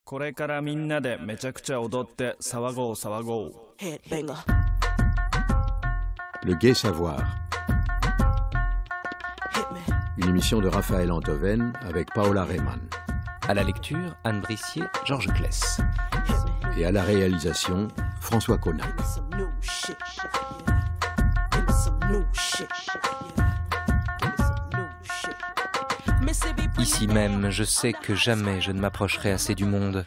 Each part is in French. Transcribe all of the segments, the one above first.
これからみんなでめちゃくちゃ踊って騒ごう騒ごう。 Headbanger. Le Gai Savoir. Hit me. Une émission de Raphaël Antoven avec Paola Rehmann. À la lecture, Anne Brissier, Georges Kless. Hit me. Et à la réalisation, François Connac. Give me some new shit. Yeah. Give me some new shit. Yeah. Give me some new shit. Mississippi. Ici même, je sais que jamais je ne m'approcherai assez du monde.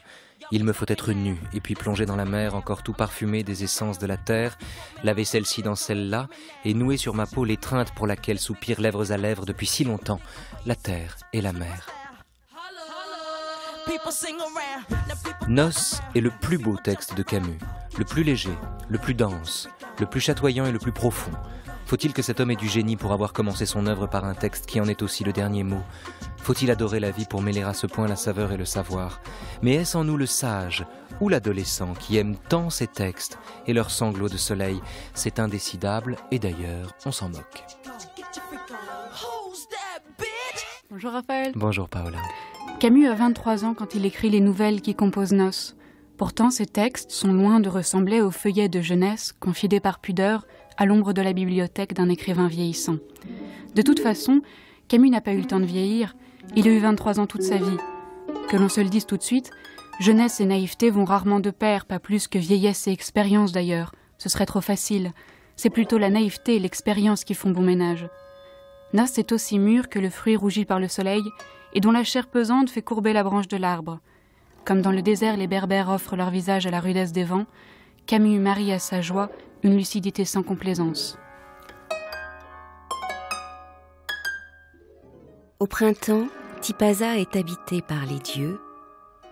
Il me faut être nu, et puis plonger dans la mer encore tout parfumée des essences de la terre, laver celle-ci dans celle-là, et nouer sur ma peau l'étreinte pour laquelle soupirent lèvres à lèvres depuis si longtemps, la terre et la mer. People sing around. Now people. Noces est le plus beau texte de Camus, le plus léger, le plus dense, le plus chatoyant et le plus profond. Faut-il que cet homme ait du génie pour avoir commencé son œuvre par un texte qui en est aussi le dernier mot? Faut-il adorer la vie pour mêler à ce point la saveur et le savoir? Mais est-ce en nous le sage ou l'adolescent qui aime tant ces textes et leurs sanglots de soleil? C'est indécidable et d'ailleurs, on s'en moque. Who's that bitch? Bonjour Raphaël. Bonjour Paola. Camus a 23 ans quand il écrit les nouvelles qui composent Noces. Pourtant, ces textes sont loin de ressembler aux feuillets de jeunesse confidés par pudeur à l'ombre de la bibliothèque d'un écrivain vieillissant. De toute façon, Camus n'a pas eu le temps de vieillir, il a eu 23 ans toute sa vie. Que l'on se le dise tout de suite, jeunesse et naïveté vont rarement de pair, pas plus que vieillesse et expérience d'ailleurs. Ce serait trop facile. C'est plutôt la naïveté et l'expérience qui font bon ménage. Noces est aussi mûr que le fruit rougi par le soleil et dont la chair pesante fait courber la branche de l'arbre. Comme dans le désert les berbères offrent leur visage à la rudesse des vents, Camus marie à sa joie une lucidité sans complaisance. Au printemps, Tipaza est habité par les dieux,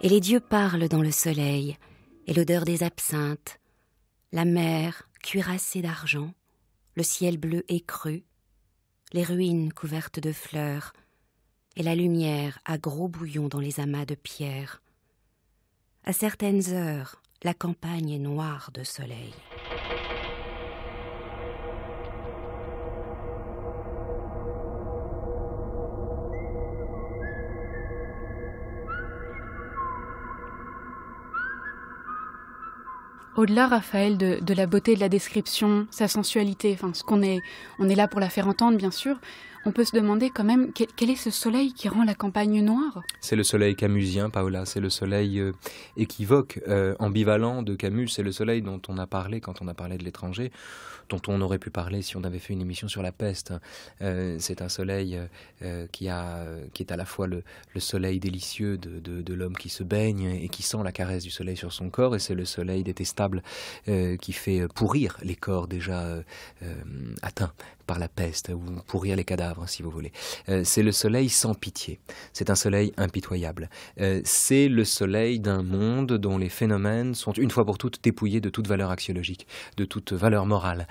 et les dieux parlent dans le soleil, et l'odeur des absinthes, la mer cuirassée d'argent, le ciel bleu écru, les ruines couvertes de fleurs, et la lumière à gros bouillons dans les amas de pierre. À certaines heures, la campagne est noire de soleil. Au-delà, Raphaël, de la beauté de la description, sa sensualité, enfin, on est là pour la faire entendre, bien sûr, on peut se demander quand même quel est ce soleil qui rend la campagne noire? C'est le soleil camusien, Paola, c'est le soleil équivoque, ambivalent de Camus, c'est le soleil dont on a parlé quand on a parlé de l'étranger, dont on aurait pu parler si on avait fait une émission sur la peste. C'est un soleil qui est à la fois le soleil délicieux de l'homme qui se baigne et qui sent la caresse du soleil sur son corps, et c'est le soleil détestable qui fait pourrir les corps déjà atteints par la peste, ou pourrir les cadavres, si vous voulez. C'est le soleil sans pitié. C'est un soleil impitoyable. C'est le soleil d'un monde dont les phénomènes sont une fois pour toutes dépouillés de toute valeur axiologique, de toute valeur morale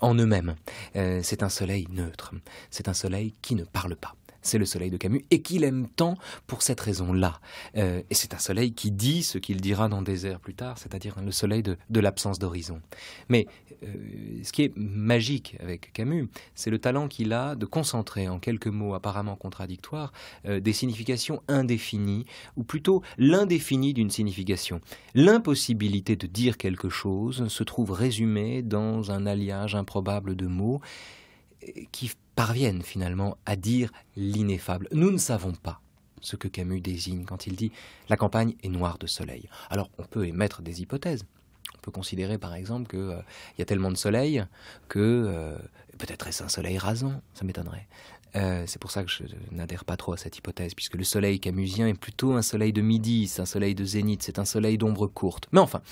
en eux-mêmes. C'est un soleil neutre. C'est un soleil qui ne parle pas. C'est le soleil de Camus, et qu'il aime tant pour cette raison-là. Et c'est un soleil qui dit ce qu'il dira dans Désert plus tard, c'est-à-dire le soleil de l'absence d'horizon. Mais ce qui est magique avec Camus, c'est le talent qu'il a de concentrer en quelques mots apparemment contradictoires des significations indéfinies, ou plutôt l'indéfini d'une signification. L'impossibilité de dire quelque chose se trouve résumée dans un alliage improbable de mots qui parviennent finalement à dire l'ineffable. Nous ne savons pas ce que Camus désigne quand il dit « la campagne est noire de soleil ». Alors on peut émettre des hypothèses. On peut considérer par exemple qu'il y a tellement de soleil que peut-être est-ce un soleil rasant, ça m'étonnerait. C'est pour ça que je n'adhère pas trop à cette hypothèse, puisque le soleil camusien est plutôt un soleil de midi, c'est un soleil de zénith, c'est un soleil d'ombre courte. Mais enfin,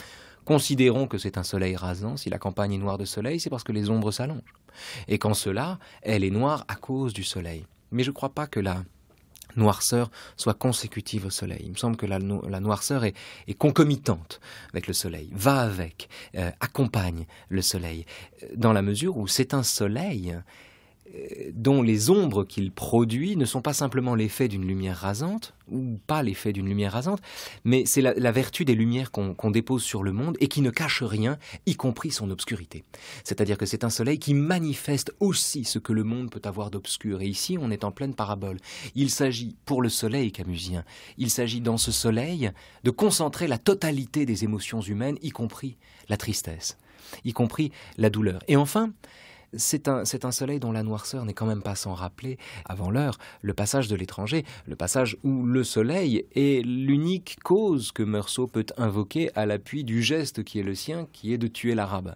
considérons que c'est un soleil rasant. Si la campagne est noire de soleil, c'est parce que les ombres s'allongent. Et qu'en cela, elle est noire à cause du soleil. Mais je ne crois pas que la noirceur soit consécutive au soleil. Il me semble que la noirceur est concomitante avec le soleil, va avec, accompagne le soleil, dans la mesure où c'est un soleil dont les ombres qu'il produit ne sont pas simplement l'effet d'une lumière rasante, ou pas l'effet d'une lumière rasante, mais c'est la vertu des lumières qu'on dépose sur le monde et qui ne cache rien, y compris son obscurité. C'est-à-dire que c'est un soleil qui manifeste aussi ce que le monde peut avoir d'obscur. Et ici, on est en pleine parabole. Il s'agit, pour le soleil camusien, il s'agit dans ce soleil de concentrer la totalité des émotions humaines, y compris la tristesse, y compris la douleur. Et enfin, c'est un soleil dont la noirceur n'est quand même pas sans rappeler, avant l'heure, le passage de l'étranger, le passage où le soleil est l'unique cause que Meursault peut invoquer à l'appui du geste qui est le sien, qui est de tuer l'arabe.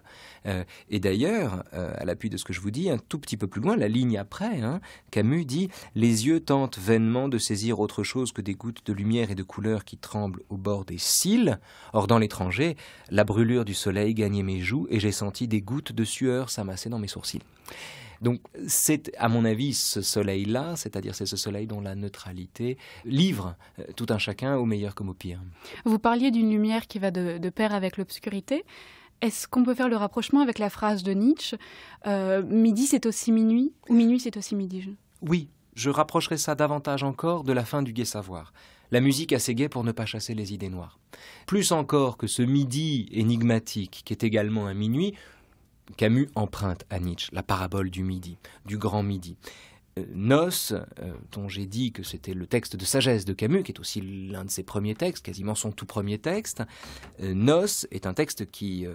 Et d'ailleurs, à l'appui de ce que je vous dis, un tout petit peu plus loin, la ligne après, Camus dit « Les yeux tentent vainement de saisir autre chose que des gouttes de lumière et de couleur qui tremblent au bord des cils. Or dans l'étranger, la brûlure du soleil gagnait mes joues et j'ai senti des gouttes de sueur s'amasser dans mes sourcils. » Donc c'est à mon avis ce soleil-là, c'est-à-dire c'est ce soleil dont la neutralité livre tout un chacun au meilleur comme au pire. Vous parliez d'une lumière qui va de pair avec l'obscurité. Est-ce qu'on peut faire le rapprochement avec la phrase de Nietzsche midi c'est aussi minuit ou minuit c'est aussi midi? Oui, je rapprocherai ça davantage encore de la fin du Gai Savoir. La musique assez gaie pour ne pas chasser les idées noires. Plus encore que ce midi énigmatique qui est également un minuit, Camus emprunte à Nietzsche la parabole du midi, du grand midi. Nos, dont j'ai dit que c'était le texte de sagesse de Camus, qui est aussi l'un de ses premiers textes, quasiment son tout premier texte. Nos est un texte qui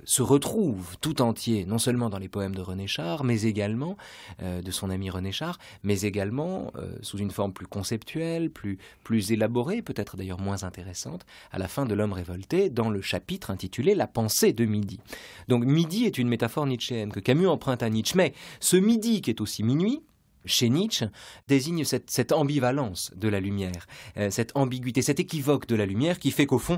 se retrouve tout entier, non seulement dans les poèmes de René Char, mais également de son ami René Char, mais également sous une forme plus conceptuelle, plus élaborée, peut-être d'ailleurs moins intéressante, à la fin de L'Homme révolté, dans le chapitre intitulé La pensée de midi. Donc midi est une métaphore nietzschéenne que Camus emprunte à Nietzsche, mais ce midi qui est aussi minuit, chez Nietzsche, désigne cette ambivalence de la lumière, cette ambiguïté, cet équivoque de la lumière qui fait qu'au fond,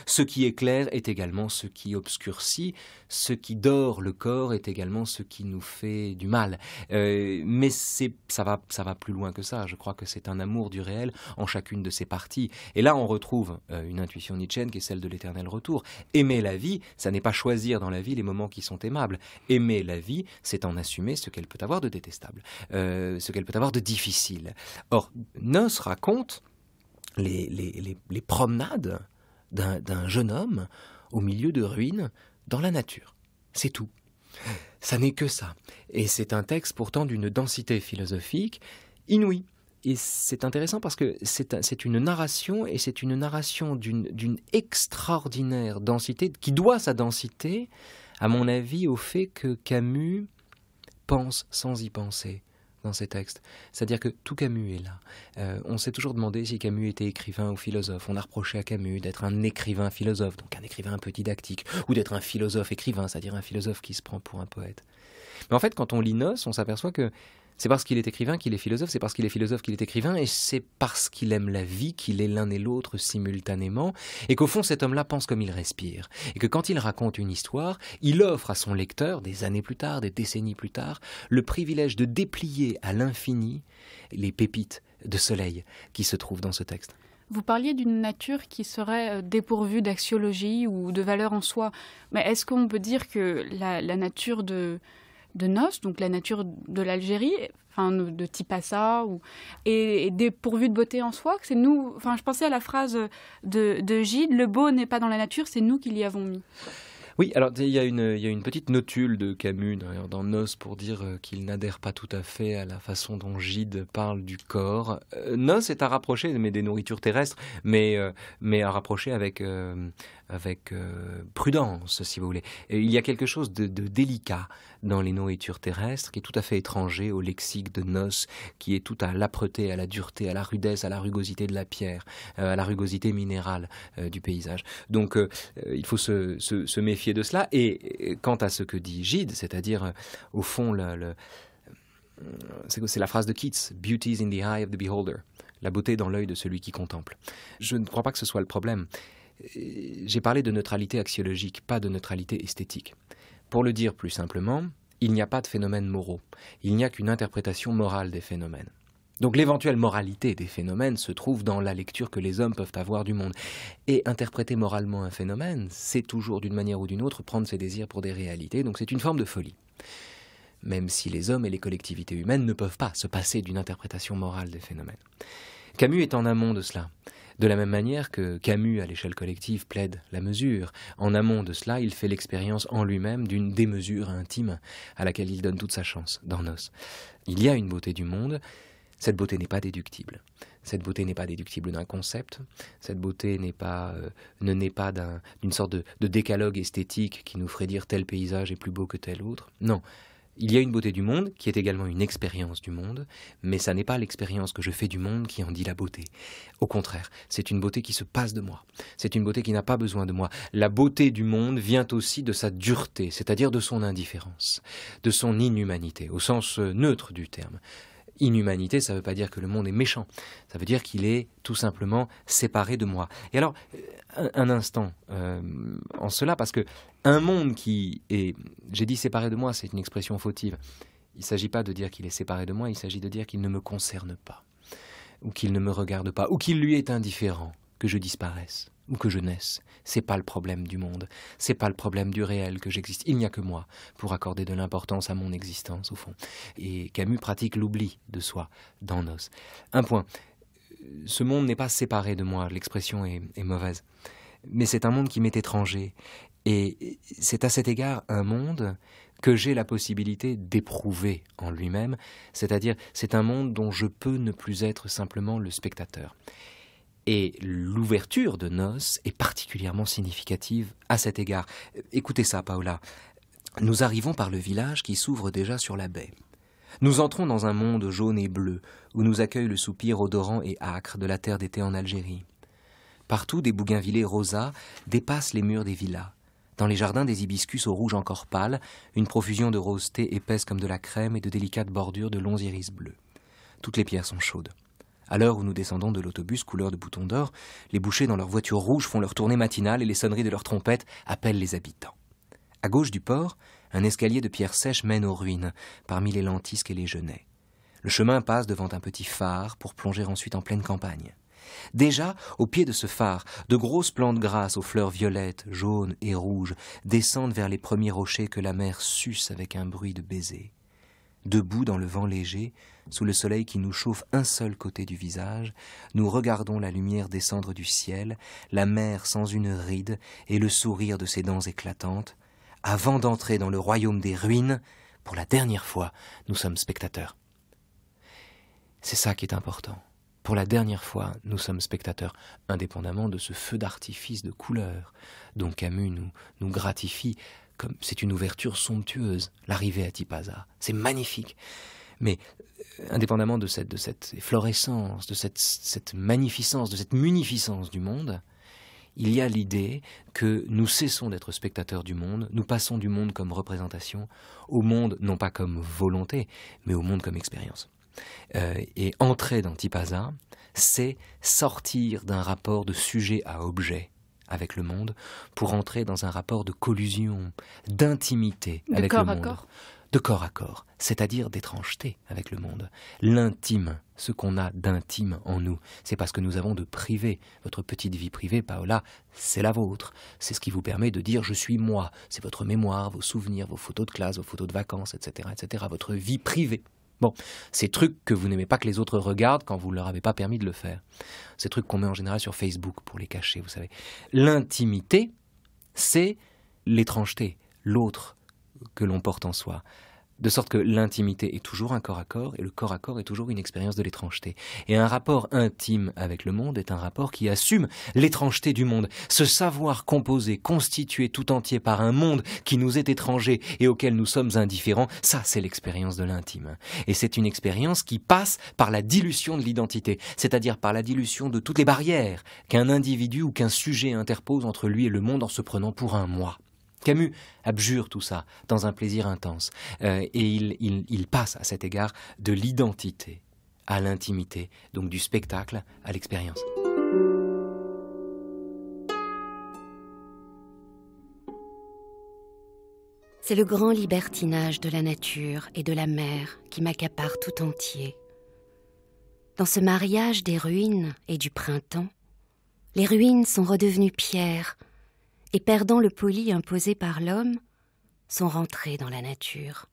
ce qui éclaire est également ce qui obscurcit, ce qui dore le corps est également ce qui nous fait du mal. Mais ça va plus loin que ça. Je crois que c'est un amour du réel en chacune de ses parties. Et là, on retrouve une intuition nietzschéenne qui est celle de l'éternel retour. Aimer la vie, ça n'est pas choisir dans la vie les moments qui sont aimables. Aimer la vie, c'est en assumer ce qu'elle peut avoir de détestable. Ce qu'elle peut avoir de difficile. Or, Nos raconte les promenades d'un jeune homme au milieu de ruines dans la nature. C'est tout. Ça n'est que ça. Et c'est un texte pourtant d'une densité philosophique inouïe. Et c'est intéressant parce que c'est une narration, et c'est une narration d'une extraordinaire densité, qui doit sa densité, à mon avis, au fait que Camus pense sans y penser dans ces textes. C'est-à-dire que tout Camus est là. On s'est toujours demandé si Camus était écrivain ou philosophe. On a reproché à Camus d'être un écrivain philosophe, donc un écrivain un peu didactique, ou d'être un philosophe écrivain, c'est-à-dire un philosophe qui se prend pour un poète. Mais en fait, quand on lit Nos, on s'aperçoit que c'est parce qu'il est écrivain qu'il est philosophe, c'est parce qu'il est philosophe qu'il est écrivain, et c'est parce qu'il aime la vie qu'il est l'un et l'autre simultanément, et qu'au fond cet homme-là pense comme il respire, et que quand il raconte une histoire, il offre à son lecteur, des années plus tard, des décennies plus tard, le privilège de déplier à l'infini les pépites de soleil qui se trouvent dans ce texte. Vous parliez d'une nature qui serait dépourvue d'axiologie ou de valeur en soi, mais est-ce qu'on peut dire que la nature de Nos, donc la nature de l'Algérie, enfin de Tipasa, est dépourvue de beauté en soi, que c'est nous, enfin je pensais à la phrase de Gide, le beau n'est pas dans la nature, c'est nous qui l'y avons mis. Oui, alors il y a une petite notule de Camus dans Nos pour dire qu'il n'adhère pas tout à fait à la façon dont Gide parle du corps. Nos est à rapprocher, mais des nourritures terrestres, mais à rapprocher avec prudence, si vous voulez. Et il y a quelque chose de délicat dans les nourritures terrestres qui est tout à fait étranger au lexique de Nos, qui est tout à l'âpreté, à la dureté, à la rudesse, à la rugosité de la pierre, à la rugosité minérale du paysage. Donc il faut se méfier de cela. Et quant à ce que dit Gide, c'est-à-dire au fond c'est la phrase de Keats, « Beauty is in the eye of the beholder », la beauté dans l'œil de celui qui contemple. Je ne crois pas que ce soit le problème. J'ai parlé de neutralité axiologique, pas de neutralité esthétique. Pour le dire plus simplement, il n'y a pas de phénomènes moraux. Il n'y a qu'une interprétation morale des phénomènes. Donc l'éventuelle moralité des phénomènes se trouve dans la lecture que les hommes peuvent avoir du monde. Et interpréter moralement un phénomène, c'est toujours d'une manière ou d'une autre prendre ses désirs pour des réalités, donc c'est une forme de folie. même si les hommes et les collectivités humaines ne peuvent pas se passer d'une interprétation morale des phénomènes. Camus est en amont de cela. De la même manière que Camus, à l'échelle collective, plaide la mesure, en amont de cela, il fait l'expérience en lui-même d'une démesure intime à laquelle il donne toute sa chance dans Nos. Il y a une beauté du monde, cette beauté n'est pas déductible. Cette beauté n'est pas déductible d'un concept, cette beauté ne naît pas d'une sorte de décalogue esthétique qui nous ferait dire tel paysage est plus beau que tel autre. Non. Il y a une beauté du monde qui est également une expérience du monde, mais ça n'est pas l'expérience que je fais du monde qui en dit la beauté. Au contraire, c'est une beauté qui se passe de moi. C'est une beauté qui n'a pas besoin de moi. La beauté du monde vient aussi de sa dureté, c'est-à-dire de son indifférence, de son inhumanité, au sens neutre du terme. Inhumanité, ça ne veut pas dire que le monde est méchant, ça veut dire qu'il est tout simplement séparé de moi. Et alors, un instant en cela, parce que un monde qui est, j'ai dit séparé de moi, c'est une expression fautive. Il ne s'agit pas de dire qu'il est séparé de moi, il s'agit de dire qu'il ne me concerne pas, ou qu'il ne me regarde pas, ou qu'il lui est indifférent que je disparaisse, ou que je naisse. C'est pas le problème du monde, c'est pas le problème du réel que j'existe. Il n'y a que moi pour accorder de l'importance à mon existence, au fond. Et Camus pratique l'oubli de soi dans Nos. Un point, ce monde n'est pas séparé de moi, l'expression est mauvaise, mais c'est un monde qui m'est étranger. Et c'est à cet égard un monde que j'ai la possibilité d'éprouver en lui-même, c'est-à-dire c'est un monde dont je peux ne plus être simplement le spectateur. Et l'ouverture de Nos est particulièrement significative à cet égard. Écoutez ça, Paola. Nous arrivons par le village qui s'ouvre déjà sur la baie. Nous entrons dans un monde jaune et bleu, où nous accueille le soupir odorant et âcre de la terre d'été en Algérie. Partout, des bougainvillées rosas dépassent les murs des villas. Dans les jardins, des hibiscus au rouge encore pâle, une profusion de rosée épaisse comme de la crème et de délicates bordures de longs iris bleus. Toutes les pierres sont chaudes. À l'heure où nous descendons de l'autobus couleur de bouton d'or, les bouchers dans leurs voitures rouges font leur tournée matinale et les sonneries de leurs trompettes appellent les habitants. À gauche du port, un escalier de pierres sèches mène aux ruines, parmi les lentisques et les genêts. Le chemin passe devant un petit phare pour plonger ensuite en pleine campagne. Déjà, au pied de ce phare, de grosses plantes grasses aux fleurs violettes, jaunes et rouges descendent vers les premiers rochers que la mer suce avec un bruit de baisers. Debout dans le vent léger, sous le soleil qui nous chauffe un seul côté du visage, nous regardons la lumière descendre du ciel, la mer sans une ride et le sourire de ses dents éclatantes. Avant d'entrer dans le royaume des ruines, pour la dernière fois, nous sommes spectateurs. C'est ça qui est important. Pour la dernière fois, nous sommes spectateurs, indépendamment de ce feu d'artifice de couleurs dont Camus nous gratifie. Comme c'est une ouverture somptueuse, l'arrivée à Tipaza. C'est magnifique. Mais indépendamment de cette efflorescence, de cette magnificence, de cette munificence du monde, il y a l'idée que nous cessons d'être spectateurs du monde, nous passons du monde comme représentation au monde non pas comme volonté, mais au monde comme expérience. Et entrer dans Tipaza, c'est sortir d'un rapport de sujet à objet avec le monde pour entrer dans un rapport de collusion, d'intimité avec le monde. De corps à corps ? De corps à corps, c'est-à-dire d'étrangeté avec le monde. L'intime, ce qu'on a d'intime en nous, c'est parce que nous avons de privé. Votre petite vie privée, Paola, c'est la vôtre. C'est ce qui vous permet de dire « je suis moi ». C'est votre mémoire, vos souvenirs, vos photos de classe, vos photos de vacances, etc., etc., votre vie privée. Bon, ces trucs que vous n'aimez pas que les autres regardent quand vous ne leur avez pas permis de le faire. Ces trucs qu'on met en général sur Facebook pour les cacher, vous savez. L'intimité, c'est l'étrangeté, l'autre que l'on porte en soi. De sorte que l'intimité est toujours un corps à corps et le corps à corps est toujours une expérience de l'étrangeté. Et un rapport intime avec le monde est un rapport qui assume l'étrangeté du monde. Ce savoir composé, constitué tout entier par un monde qui nous est étranger et auquel nous sommes indifférents, ça c'est l'expérience de l'intime. Et c'est une expérience qui passe par la dilution de l'identité, c'est-à-dire par la dilution de toutes les barrières qu'un individu ou qu'un sujet interpose entre lui et le monde en se prenant pour un moi. Camus abjure tout ça dans un plaisir intense et il passe à cet égard de l'identité à l'intimité, donc du spectacle à l'expérience. C'est le grand libertinage de la nature et de la mer qui m'accapare tout entier. Dans ce mariage des ruines et du printemps, les ruines sont redevenues pierres et perdant le poli imposé par l'homme, sont rentrés dans la nature.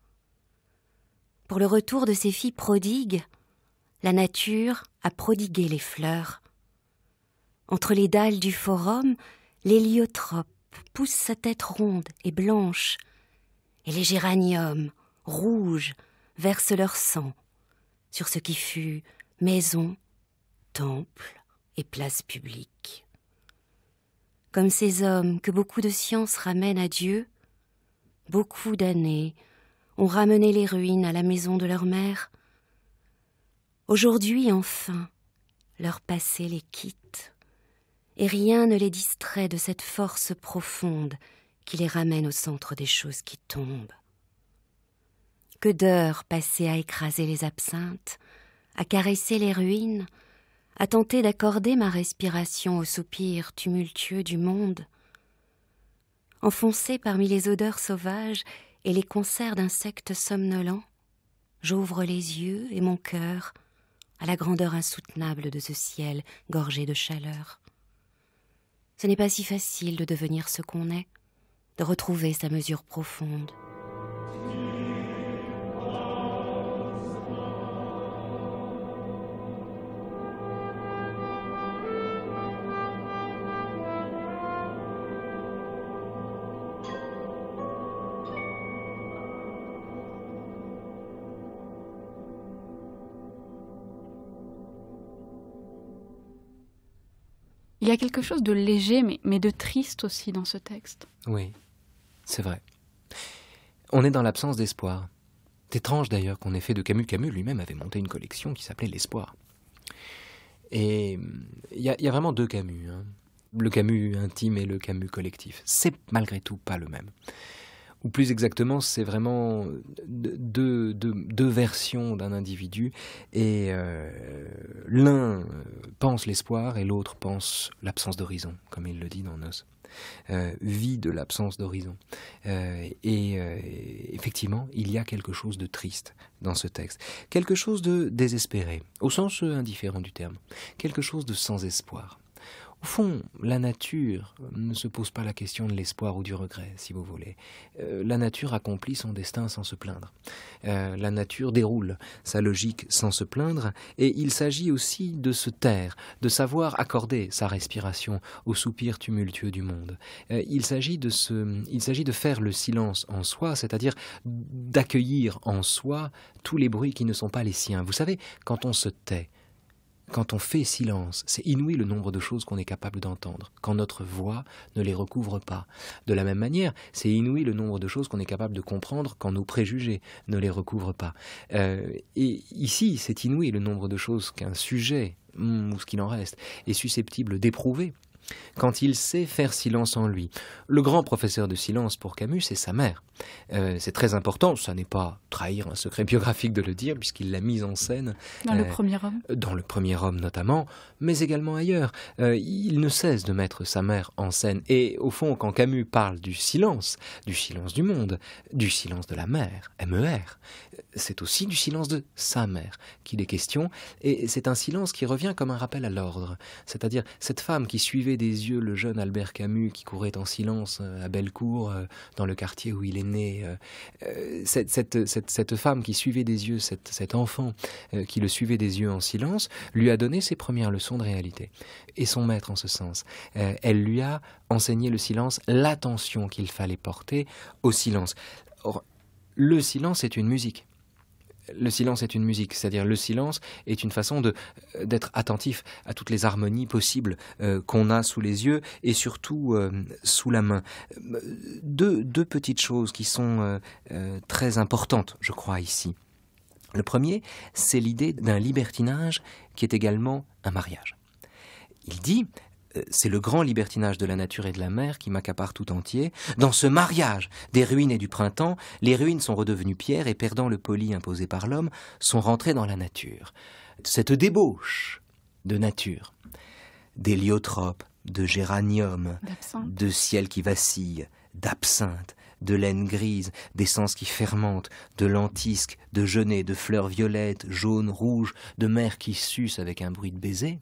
Pour le retour de ces filles prodigues, la nature a prodigué les fleurs. Entre les dalles du forum, l'héliotrope pousse sa tête ronde et blanche, et les géraniums, rouges, versent leur sang sur ce qui fut maison, temple et place publique. Comme ces hommes que beaucoup de sciences ramènent à Dieu, beaucoup d'années ont ramené les ruines à la maison de leur mère. Aujourd'hui, enfin, leur passé les quitte, et rien ne les distrait de cette force profonde qui les ramène au centre des choses qui tombent. Que d'heures passées à écraser les absinthes, à caresser les ruines, à tenter d'accorder ma respiration aux soupirs tumultueux du monde. Enfoncé parmi les odeurs sauvages et les concerts d'insectes somnolents, j'ouvre les yeux et mon cœur à la grandeur insoutenable de ce ciel gorgé de chaleur. Ce n'est pas si facile de devenir ce qu'on est, de retrouver sa mesure profonde. Il y a quelque chose de léger, mais de triste aussi dans ce texte. Oui, c'est vrai. On est dans l'absence d'espoir. C'est étrange d'ailleurs qu'on ait fait de Camus. Camus lui-même avait monté une collection qui s'appelait L'Espoir. Et il y a vraiment deux Camus, hein. Le Camus intime et le Camus collectif. C'est malgré tout pas le même. Ou plus exactement, c'est vraiment deux versions d'un individu, et l'un pense l'espoir et l'autre pense l'absence d'horizon, comme il le dit dans Nos. Vit de l'absence d'horizon. Effectivement, il y a quelque chose de triste dans ce texte, quelque chose de désespéré, au sens indifférent du terme, quelque chose de sans espoir. Au fond, la nature ne se pose pas la question de l'espoir ou du regret, si vous voulez. La nature accomplit son destin sans se plaindre. La nature déroule sa logique sans se plaindre, et il s'agit aussi de se taire, de savoir accorder sa respiration aux soupirs tumultueux du monde. Il s'agit de faire le silence en soi, c'est-à-dire d'accueillir en soi tous les bruits qui ne sont pas les siens. Vous savez, quand on se tait, quand on fait silence, c'est inouï le nombre de choses qu'on est capable d'entendre, quand notre voix ne les recouvre pas. De la même manière, c'est inouï le nombre de choses qu'on est capable de comprendre quand nos préjugés ne les recouvrent pas. Et ici, c'est inouï le nombre de choses qu'un sujet, ou ce qu'il en reste, est susceptible d'éprouver quand il sait faire silence en lui. Le grand professeur de silence pour Camus, c'est sa mère. C'est très important, ça n'est pas trahir un secret biographique de le dire, puisqu'il l'a mise en scène. Dans Le Premier Homme. Dans Le Premier Homme notamment, mais également ailleurs. Il ne cesse de mettre sa mère en scène. Et au fond, quand Camus parle du silence du monde, du silence de la mère, M-E-R, c'est aussi du silence de sa mère qu'il est question. Et c'est un silence qui revient comme un rappel à l'ordre. C'est-à-dire, cette femme qui suivait des yeux le jeune Albert Camus qui courait en silence à Bellecour, dans le quartier où il est né. Cette femme qui suivait des yeux, cet enfant qui le suivait des yeux en silence, lui a donné ses premières leçons de réalité. Et son maître en ce sens. Elle lui a enseigné le silence, l'attention qu'il fallait porter au silence. Or, le silence est une musique. Le silence est une musique, c'est-à-dire le silence est une façon d'être attentif à toutes les harmonies possibles qu'on a sous les yeux et surtout sous la main. Deux petites choses qui sont très importantes, je crois, ici. Le premier, c'est l'idée d'un libertinage qui est également un mariage. Il dit... C'est le grand libertinage de la nature et de la mer qui m'accapare tout entier. Dans ce mariage des ruines et du printemps, les ruines sont redevenues pierres et, perdant le poli imposé par l'homme, sont rentrées dans la nature. Cette débauche de nature, d'héliotropes, de géranium, de ciel qui vacille, d'absinthe, de laine grise, d'essence qui fermente, de lentisques, de genêts, de fleurs violettes, jaunes, rouges, de mer qui suce avec un bruit de baiser,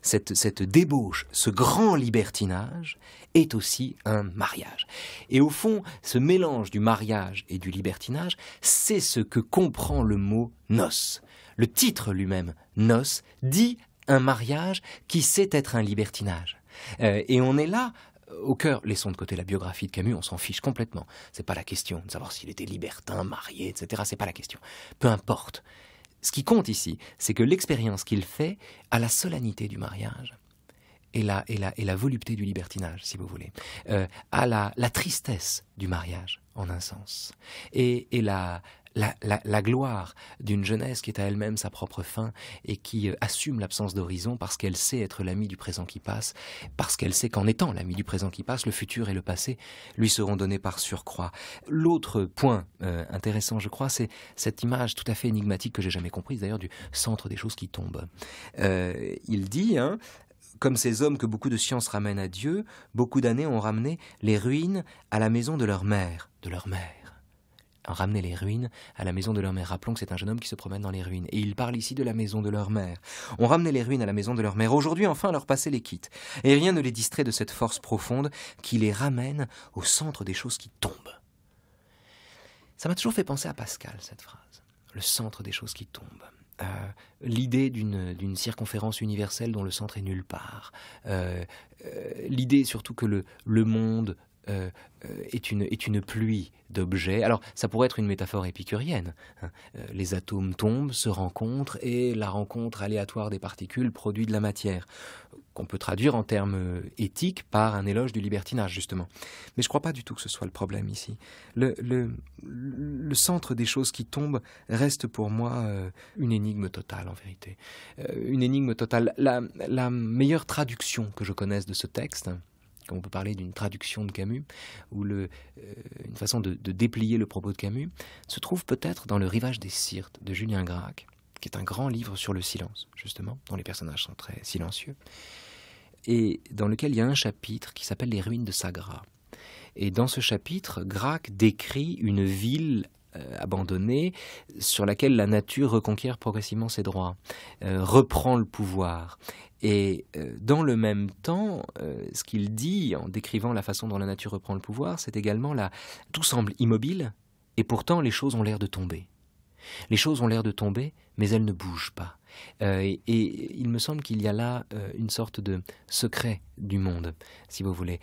cette débauche, ce grand libertinage est aussi un mariage. Et au fond, ce mélange du mariage et du libertinage, c'est ce que comprend le mot noces. Le titre lui-même, noces, dit un mariage qui sait être un libertinage. Et on est là au cœur, laissons de côté la biographie de Camus, on s'en fiche complètement. C'est pas la question de savoir s'il était libertin, marié, etc. C'est pas la question. Peu importe. Ce qui compte ici, c'est que l'expérience qu'il fait a la solennité du mariage et la volupté du libertinage, si vous voulez, a la tristesse du mariage, en un sens, et la gloire d'une jeunesse qui est à elle-même sa propre fin et qui assume l'absence d'horizon parce qu'elle sait être l'amie du présent qui passe, parce qu'elle sait qu'en étant l'amie du présent qui passe, le futur et le passé lui seront donnés par surcroît. L'autre point intéressant, je crois, c'est cette image tout à fait énigmatique que j'ai jamais comprise, d'ailleurs, du centre des choses qui tombent. Il dit, comme ces hommes que beaucoup de sciences ramènent à Dieu, beaucoup d'années ont ramené les ruines à la maison de leur mère, ramener les ruines à la maison de leur mère. Rappelons que c'est un jeune homme qui se promène dans les ruines. Et il parle ici de la maison de leur mère. On ramenait les ruines à la maison de leur mère. Aujourd'hui, enfin, leur passé les quitte. Et rien ne les distrait de cette force profonde qui les ramène au centre des choses qui tombent. Ça m'a toujours fait penser à Pascal, cette phrase. Le centre des choses qui tombent. L'idée d'une circonférence universelle dont le centre est nulle part. L'idée surtout que le monde est une pluie d'objets. Alors, ça pourrait être une métaphore épicurienne. Les atomes tombent, se rencontrent, et la rencontre aléatoire des particules produit de la matière, qu'on peut traduire en termes éthiques par un éloge du libertinage, justement. Mais je ne crois pas du tout que ce soit le problème ici. Le centre des choses qui tombent reste pour moi une énigme totale, en vérité. Une énigme totale. La meilleure traduction que je connaisse de ce texte, on peut parler d'une traduction de Camus, ou une façon de déplier le propos de Camus, se trouve peut-être dans Le Rivage des Syrtes de Julien Gracq, qui est un grand livre sur le silence, justement, dont les personnages sont très silencieux, et dans lequel il y a un chapitre qui s'appelle Les ruines de Sagra. Et dans ce chapitre, Gracq décrit une ville abandonnée sur laquelle la nature reconquiert progressivement ses droits, reprend le pouvoir. Et dans le même temps, ce qu'il dit en décrivant la façon dont la nature reprend le pouvoir, c'est également tout semble immobile et pourtant les choses ont l'air de tomber. Les choses ont l'air de tomber, mais elles ne bougent pas. Et il me semble qu'il y a là une sorte de secret du monde, si vous voulez,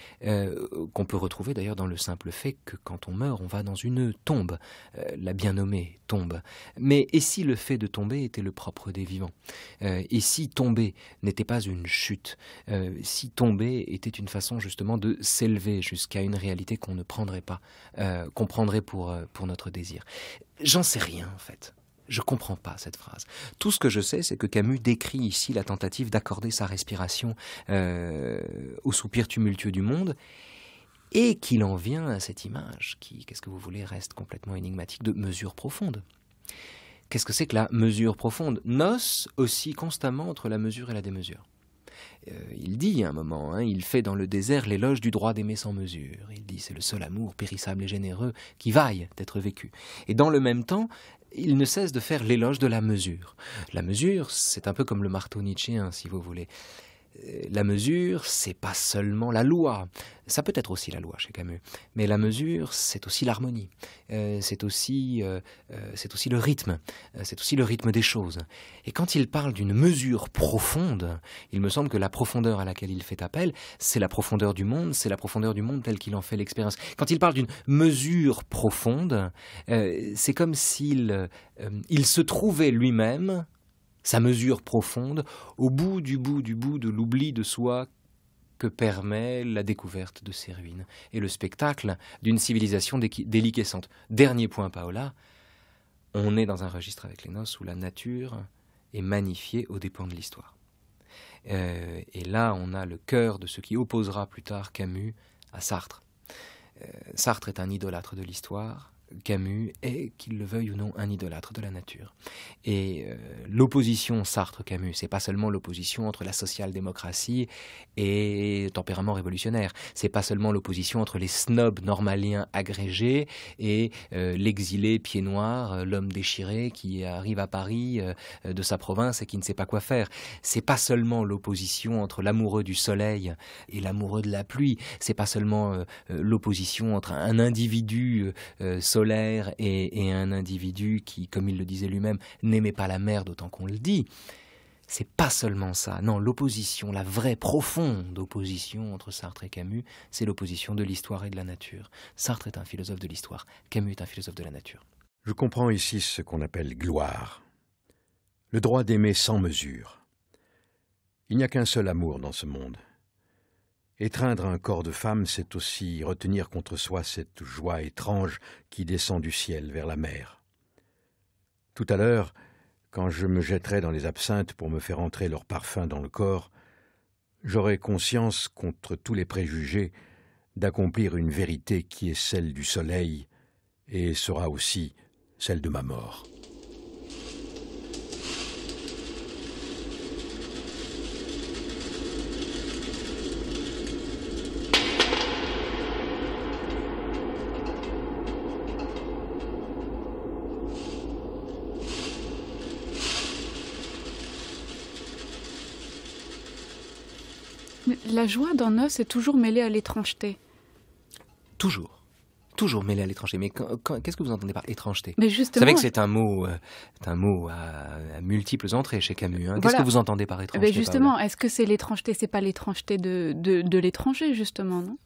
qu'on peut retrouver d'ailleurs dans le simple fait que quand on meurt, on va dans une tombe, la bien nommée tombe. Mais et si le fait de tomber était le propre des vivants? Et si tomber n'était pas une chute? Si tomber était une façon justement de s'élever jusqu'à une réalité qu'on ne prendrait pas, qu'on prendrait pour notre désir? J'en sais rien en fait. Je ne comprends pas cette phrase. Tout ce que je sais, c'est que Camus décrit ici la tentative d'accorder sa respiration au soupir tumultueux du monde, et qu'il en vient à cette image qui, qu'est-ce que vous voulez, reste complètement énigmatique, de mesure profonde. Qu'est-ce que c'est que la mesure profonde? Noce aussi constamment entre la mesure et la démesure. Il dit à un moment, il fait dans le désert l'éloge du droit d'aimer sans mesure. Il dit c'est le seul amour périssable et généreux qui vaille d'être vécu. Et dans le même temps, il ne cesse de faire l'éloge de la mesure. La mesure, c'est un peu comme le marteau nietzschéen, si vous voulez. La mesure, c'est pas seulement la loi. Ça peut être aussi la loi chez Camus. Mais la mesure, c'est aussi l'harmonie. C'est aussi le rythme. C'est aussi le rythme des choses. Et quand il parle d'une mesure profonde, il me semble que la profondeur à laquelle il fait appel, c'est la profondeur du monde, telle qu'il en fait l'expérience. Quand il parle d'une mesure profonde, c'est comme s'il se trouvait lui-même, sa mesure profonde, au bout du bout de l'oubli de soi que permet la découverte de ces ruines et le spectacle d'une civilisation déliquescente. Dernier point, Paola, on est dans un registre avec les noces où la nature est magnifiée aux dépens de l'histoire. Et là, on a le cœur de ce qui opposera plus tard Camus à Sartre. Sartre est un idolâtre de l'histoire, Camus est, qu'il le veuille ou non, un idolâtre de la nature. Et l'opposition Sartre-Camus, c'est pas seulement l'opposition entre la social-démocratie et le tempérament révolutionnaire. C'est pas seulement l'opposition entre les snobs normaliens agrégés et l'exilé pied noir, l'homme déchiré qui arrive à Paris de sa province et qui ne sait pas quoi faire. C'est pas seulement l'opposition entre l'amoureux du soleil et l'amoureux de la pluie. C'est pas seulement l'opposition entre un individu solaire et un individu qui, comme il le disait lui-même, n'aimait pas la mer d'autant qu'on le dit. C'est pas seulement ça. Non, l'opposition, la vraie, profonde opposition entre Sartre et Camus, c'est l'opposition de l'histoire et de la nature. Sartre est un philosophe de l'histoire, Camus est un philosophe de la nature. Je comprends ici ce qu'on appelle gloire. Le droit d'aimer sans mesure. Il n'y a qu'un seul amour dans ce monde. Étreindre un corps de femme, c'est aussi retenir contre soi cette joie étrange qui descend du ciel vers la mer. Tout à l'heure, quand je me jetterai dans les absinthes pour me faire entrer leur parfum dans le corps, j'aurai conscience, contre tous les préjugés, d'accomplir une vérité qui est celle du soleil et sera aussi celle de ma mort. Mais la joie dans Nos est toujours mêlée à l'étrangeté. Toujours. Toujours mêlé à l'étrangeté. Mais qu'est-ce que vous entendez par étrangeté? Mais Vous justement, savez que c'est un mot à multiples entrées chez Camus. Hein. Qu'est-ce Voilà. que vous entendez par étrangeté? mais justement, est-ce que c'est l'étrangeté? C'est pas l'étrangeté de l'étranger, justement, non?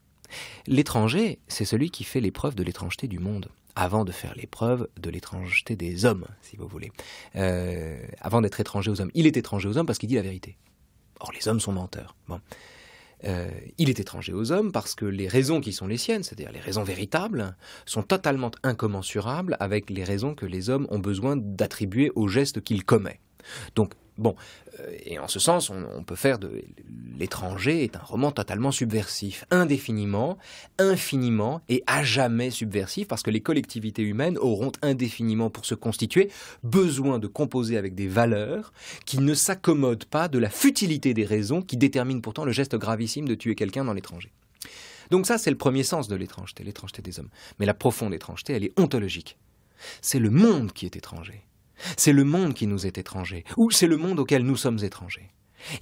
L'étranger, c'est celui qui fait l'épreuve de l'étrangeté du monde, avant de faire l'épreuve de l'étrangeté des hommes, si vous voulez. Avant d'être étranger aux hommes. Il est étranger aux hommes parce qu'il dit la vérité. Or, les hommes sont menteurs. Bon. Il est étranger aux hommes parce que les raisons qui sont les siennes, c'est-à-dire les raisons véritables, sont totalement incommensurables avec les raisons que les hommes ont besoin d'attribuer aux gestes qu'il commet. Donc, bon, et en ce sens, on peut faire de L'étranger est un roman totalement subversif, indéfiniment, infiniment et à jamais subversif, parce que les collectivités humaines auront indéfiniment pour se constituer besoin de composer avec des valeurs qui ne s'accommodent pas de la futilité des raisons qui déterminent pourtant le geste gravissime de tuer quelqu'un dans l'étranger. Donc ça, c'est le premier sens de l'étrangeté des hommes. Mais la profonde étrangeté, elle est ontologique. C'est le monde qui est étranger. C'est le monde qui nous est étranger, ou c'est le monde auquel nous sommes étrangers.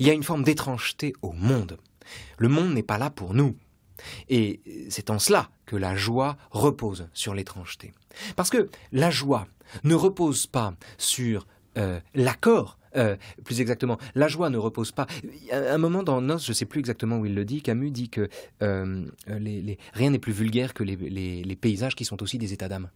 Il y a une forme d'étrangeté au monde. Le monde n'est pas là pour nous. Et c'est en cela que la joie repose sur l'étrangeté. Parce que la joie ne repose pas sur l'accord, plus exactement, la joie ne repose pas... À un moment dans Nos, je ne sais plus exactement où il le dit, Camus dit que rien n'est plus vulgaire que les paysages qui sont aussi des états d'âme.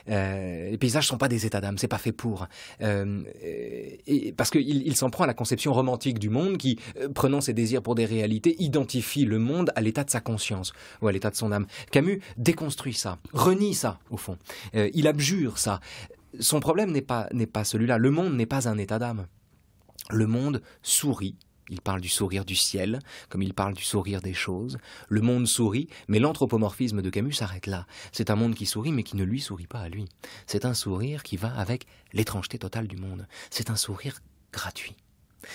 Les paysages ne sont pas des états d'âme, c'est pas fait pour. Parce qu'il s'en prend à la conception romantique du monde qui, prenant ses désirs pour des réalités, identifie le monde à l'état de sa conscience ou à l'état de son âme. Camus déconstruit ça, renie ça au fond. Il abjure ça. Son problème n'est pas celui-là. Le monde n'est pas un état d'âme. Le monde sourit. Il parle du sourire du ciel, comme il parle du sourire des choses. Le monde sourit, mais l'anthropomorphisme de Camus s'arrête là. C'est un monde qui sourit, mais qui ne lui sourit pas à lui. C'est un sourire qui va avec l'étrangeté totale du monde. C'est un sourire gratuit.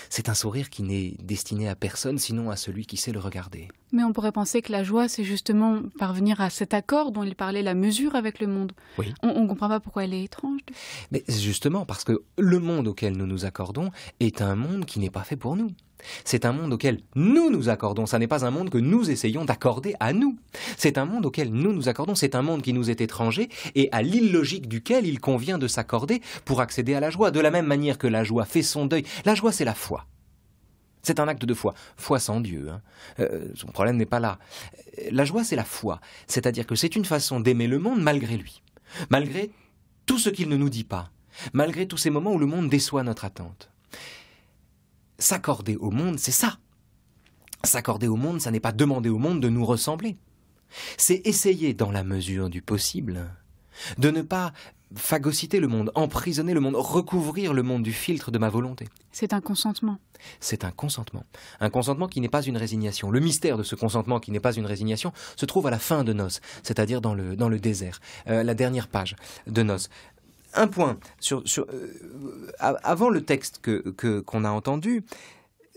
C'est un sourire qui n'est destiné à personne, sinon à celui qui sait le regarder. Mais on pourrait penser que la joie, c'est justement parvenir à cet accord dont il parlait, la mesure avec le monde. Oui. On ne comprend pas pourquoi elle est étrange. Mais justement, parce que le monde auquel nous nous accordons est un monde qui n'est pas fait pour nous. C'est un monde auquel nous nous accordons, ça n'est pas un monde que nous essayons d'accorder à nous. C'est un monde auquel nous nous accordons, c'est un monde qui nous est étranger et à l'illogique duquel il convient de s'accorder pour accéder à la joie. De la même manière que la joie fait son deuil. La joie, c'est la foi. C'est un acte de foi. Foi sans Dieu. Son problème n'est pas là. La joie, c'est la foi. C'est-à-dire que c'est une façon d'aimer le monde malgré lui. Malgré tout ce qu'il ne nous dit pas. Malgré tous ces moments où le monde déçoit notre attente. S'accorder au monde, c'est ça. S'accorder au monde, ça n'est pas demander au monde de nous ressembler. C'est essayer, dans la mesure du possible, de ne pas phagocyter le monde, emprisonner le monde, recouvrir le monde du filtre de ma volonté. C'est un consentement. C'est un consentement. Un consentement qui n'est pas une résignation. Le mystère de ce consentement qui n'est pas une résignation se trouve à la fin de Nos, c'est-à-dire dans le désert, la dernière page de Nos. Un point, avant le texte qu'on a entendu,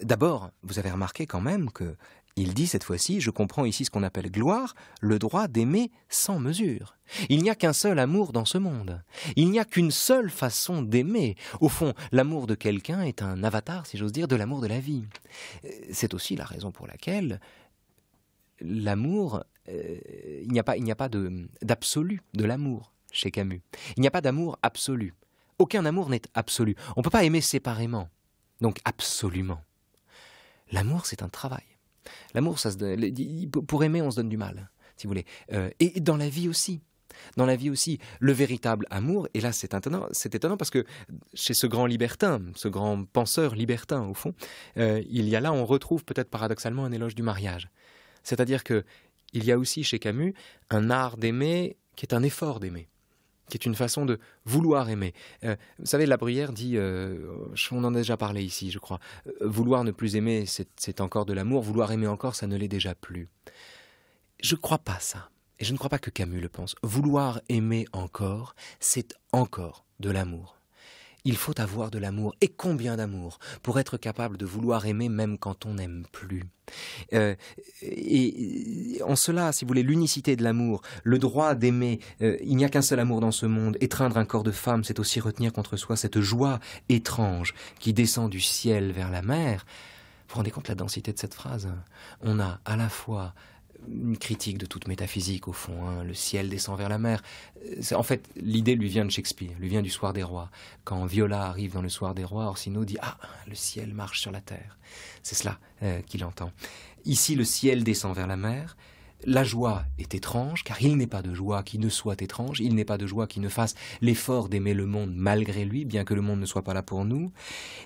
d'abord, vous avez remarqué quand même que il dit cette fois-ci, je comprends ici ce qu'on appelle gloire, le droit d'aimer sans mesure. Il n'y a qu'un seul amour dans ce monde. Il n'y a qu'une seule façon d'aimer. Au fond, l'amour de quelqu'un est un avatar, si j'ose dire, de l'amour de la vie. C'est aussi la raison pour laquelle l'amour, il n'y a pas d'absolu de l'amour chez Camus. Il n'y a pas d'amour absolu. Aucun amour n'est absolu. On ne peut pas aimer séparément. Donc absolument. L'amour, c'est un travail. L'amour, pour aimer, on se donne du mal, si vous voulez. Et dans la vie aussi. Dans la vie aussi, le véritable amour, et là c'est étonnant parce que chez ce grand libertin, ce grand penseur libertin au fond, il y a là, on retrouve peut-être paradoxalement un éloge du mariage. C'est-à-dire qu'il y a aussi chez Camus un art d'aimer qui est un effort d'aimer, qui est une façon de vouloir aimer. Vous savez, La Bruyère dit, on en a déjà parlé ici, je crois, vouloir ne plus aimer, c'est encore de l'amour, vouloir aimer encore, ça ne l'est déjà plus. Je ne crois pas ça, et je ne crois pas que Camus le pense. Vouloir aimer encore, c'est encore de l'amour. Il faut avoir de l'amour, et combien d'amour, pour être capable de vouloir aimer même quand on n'aime plus. Et en cela, si vous voulez, l'unicité de l'amour, le droit d'aimer, il n'y a qu'un seul amour dans ce monde. Étreindre un corps de femme, c'est aussi retenir contre soi cette joie étrange qui descend du ciel vers la mer. Vous vous rendez compte de la densité de cette phrase? On a à la fois une critique de toute métaphysique au fond, hein. Le ciel descend vers la mer. En fait, l'idée lui vient de Shakespeare, lui vient du Soir des Rois. Quand Viola arrive dans le Soir des Rois, Orsino dit « Ah, le ciel marche sur la terre ». C'est cela qu'il entend. Ici, le ciel descend vers la mer. La joie est étrange, car il n'est pas de joie qui ne soit étrange, il n'est pas de joie qui ne fasse l'effort d'aimer le monde malgré lui, bien que le monde ne soit pas là pour nous.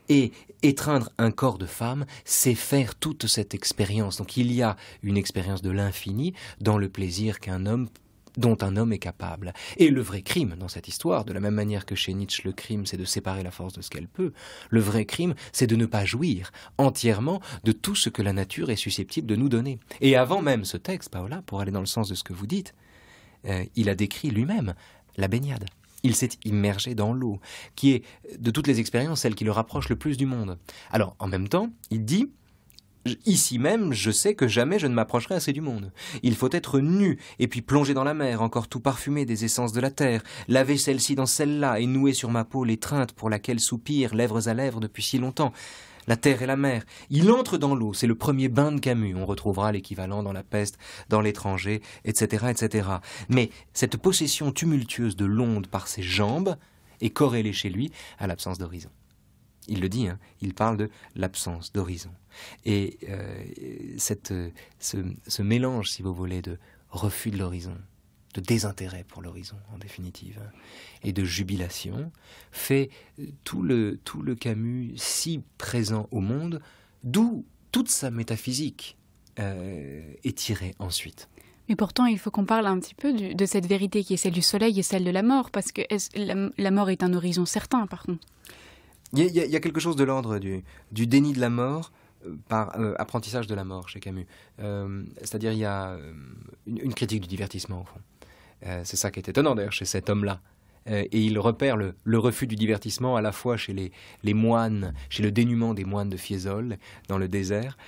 Et étreindre un corps de femme, c'est faire toute cette expérience. Donc il y a une expérience de l'infini dans le plaisir dont un homme est capable. Et le vrai crime dans cette histoire, de la même manière que chez Nietzsche le crime c'est de séparer la force de ce qu'elle peut, le vrai crime c'est de ne pas jouir entièrement de tout ce que la nature est susceptible de nous donner. Et avant même ce texte, Paola, pour aller dans le sens de ce que vous dites, il a décrit lui-même la baignade. Il s'est immergé dans l'eau, qui est de toutes les expériences celle qui le rapproche le plus du monde. Alors en même temps, il dit: ici même, je sais que jamais je ne m'approcherai assez du monde. Il faut être nu, et puis plonger dans la mer, encore tout parfumé des essences de la terre, laver celle-ci dans celle-là, et nouer sur ma peau l'étreinte pour laquelle soupire, lèvres à lèvres depuis si longtemps. La terre et la mer. Il entre dans l'eau, c'est le premier bain de Camus. On retrouvera l'équivalent dans La Peste, dans L'étranger, etc., etc. Mais cette possession tumultueuse de l'onde par ses jambes est corrélée chez lui à l'absence d'horizon. Il le dit, hein, il parle de l'absence d'horizon. Et ce mélange, si vous voulez, de refus de l'horizon, de désintérêt pour l'horizon, en définitive, et de jubilation, fait tout le Camus si présent au monde, d'où toute sa métaphysique est tirée ensuite. Mais pourtant, il faut qu'on parle un petit peu de cette vérité qui est celle du soleil et celle de la mort, parce que la mort est un horizon certain, par contre. Il y a quelque chose de l'ordre du déni de la mort par apprentissage de la mort chez Camus. C'est-à-dire il y a une critique du divertissement, au fond. C'est ça qui est étonnant d'ailleurs chez cet homme-là. Et il repère le refus du divertissement à la fois chez les moines, chez le dénuement des moines de Fiesole dans le désert,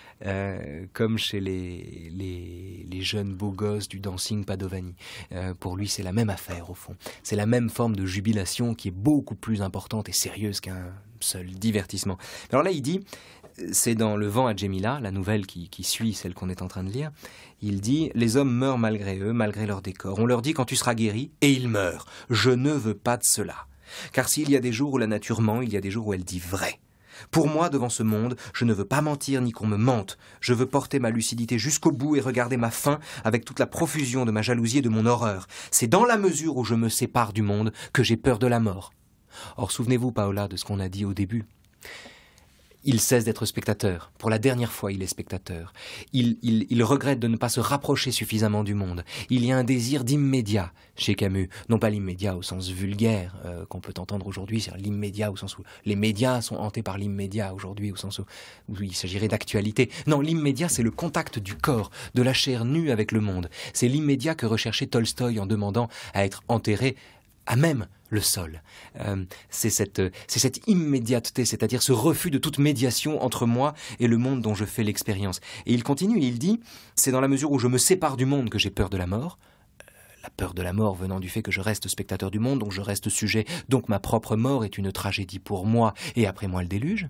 comme chez les jeunes beaux gosses du dancing Padovani. Pour lui, c'est la même affaire au fond. C'est la même forme de jubilation qui est beaucoup plus importante et sérieuse qu'un seul divertissement. Alors là, il dit, c'est dans Le vent à Djémila, la nouvelle qui suit celle qu'on est en train de lire, il dit « Les hommes meurent malgré eux, malgré leur décor. On leur dit quand tu seras guéri, et ils meurent. Je ne veux pas de cela. Car s'il y a des jours où la nature ment, il y a des jours où elle dit vrai. Pour moi, devant ce monde, je ne veux pas mentir ni qu'on me mente. Je veux porter ma lucidité jusqu'au bout et regarder ma fin avec toute la profusion de ma jalousie et de mon horreur. C'est dans la mesure où je me sépare du monde que j'ai peur de la mort. » Or, souvenez-vous, Paola, de ce qu'on a dit au début. Il cesse d'être spectateur. Pour la dernière fois, il est spectateur. Il regrette de ne pas se rapprocher suffisamment du monde. Il y a un désir d'immédiat chez Camus. Non pas l'immédiat au sens vulgaire qu'on peut entendre aujourd'hui, c'est l'immédiat au sens où les médias sont hantés par l'immédiat aujourd'hui, au sens où il s'agirait d'actualité. Non, l'immédiat, c'est le contact du corps, de la chair nue avec le monde. C'est l'immédiat que recherchait Tolstoï en demandant à être enterré à même le sol. C'est cette immédiateté, c'est-à-dire ce refus de toute médiation entre moi et le monde dont je fais l'expérience. Et il continue, il dit, c'est dans la mesure où je me sépare du monde que j'ai peur de la mort. La peur de la mort venant du fait que je reste spectateur du monde, donc je reste sujet, donc ma propre mort est une tragédie pour moi, et après moi le déluge.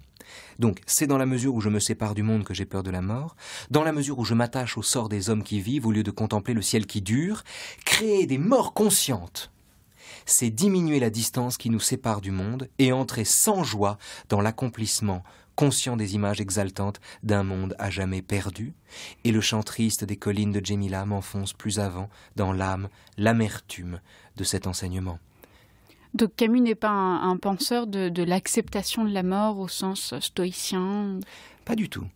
Donc c'est dans la mesure où je me sépare du monde que j'ai peur de la mort, dans la mesure où je m'attache au sort des hommes qui vivent au lieu de contempler le ciel qui dure, créer des morts conscientes. C'est diminuer la distance qui nous sépare du monde et entrer sans joie dans l'accomplissement conscient des images exaltantes d'un monde à jamais perdu. Et le chant triste des collines de Djémila m'enfonce plus avant dans l'âme l'amertume de cet enseignement. Donc Camus n'est pas un penseur de l'acceptation de la mort au sens stoïcien? Pas du tout.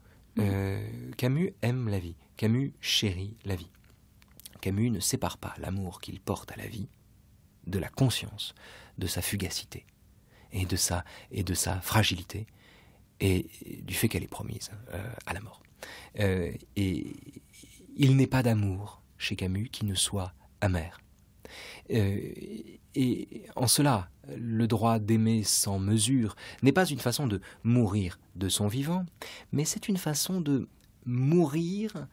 Camus aime la vie. Camus chérit la vie. Camus ne sépare pas l'amour qu'il porte à la vie de la conscience de sa fugacité et de sa fragilité et du fait qu'elle est promise à la mort. Et il n'est pas d'amour chez Camus qui ne soit amer. Et en cela, le droit d'aimer sans mesure n'est pas une façon de mourir de son vivant, mais c'est une façon de mourir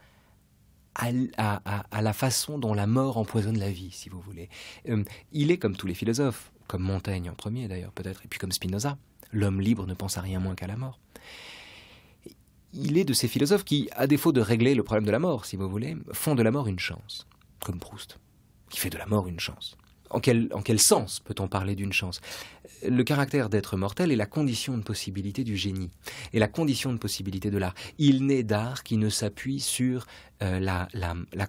à la façon dont la mort empoisonne la vie, si vous voulez. Il est comme tous les philosophes, comme Montaigne en premier d'ailleurs peut-être, et puis comme Spinoza, l'homme libre ne pense à rien moins qu'à la mort. Il est de ces philosophes qui, à défaut de régler le problème de la mort, si vous voulez, font de la mort une chance, comme Proust, qui fait de la mort une chance. En quel sens peut-on parler d'une chance? Le caractère d'être mortel est la condition de possibilité du génie, et la condition de possibilité de l'art. Il n'est d'art qui ne s'appuie sur la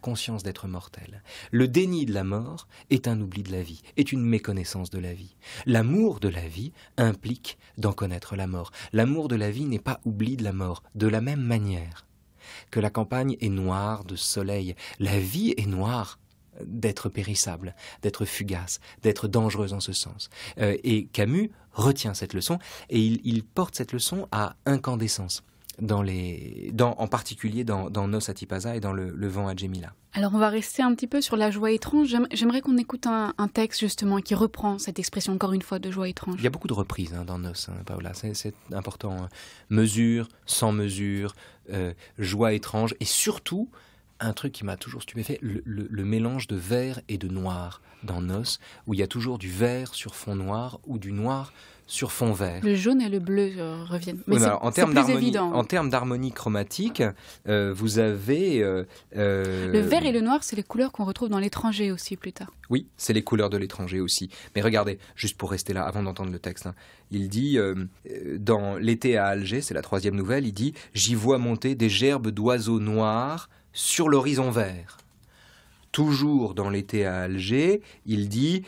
conscience d'être mortel. Le déni de la mort est un oubli de la vie, est une méconnaissance de la vie. L'amour de la vie implique d'en connaître la mort. L'amour de la vie n'est pas oubli de la mort, de la même manière que la campagne est noire de soleil. La vie est noire d'être périssable, d'être fugace, d'être dangereuse en ce sens. Et Camus retient cette leçon, et il porte cette leçon à incandescence, en particulier dans Nos à Tipaza et dans le vent à Djémila. Alors on va rester un petit peu sur la joie étrange. J'aimerais qu'on écoute un texte justement qui reprend cette expression encore une fois de joie étrange. Il y a beaucoup de reprises dans Nos, Paola, c'est important. Mesure, sans mesure, joie étrange, et surtout un truc qui m'a toujours stupéfait, le mélange de vert et de noir dans Nos, où il y a toujours du vert sur fond noir ou du noir sur fond vert. Le jaune et le bleu reviennent. Mais oui, c'est plus évident. En termes d'harmonie chromatique, vous avez... Le vert et le noir, c'est les couleurs qu'on retrouve dans l'étranger aussi plus tard. Oui, c'est les couleurs de l'étranger aussi. Mais regardez, juste pour rester là, avant d'entendre le texte, il dit, dans L'été à Alger, c'est la 3e nouvelle, il dit « J'y vois monter des gerbes d'oiseaux noirs sur l'horizon vert ». Toujours dans L'été à Alger, il dit,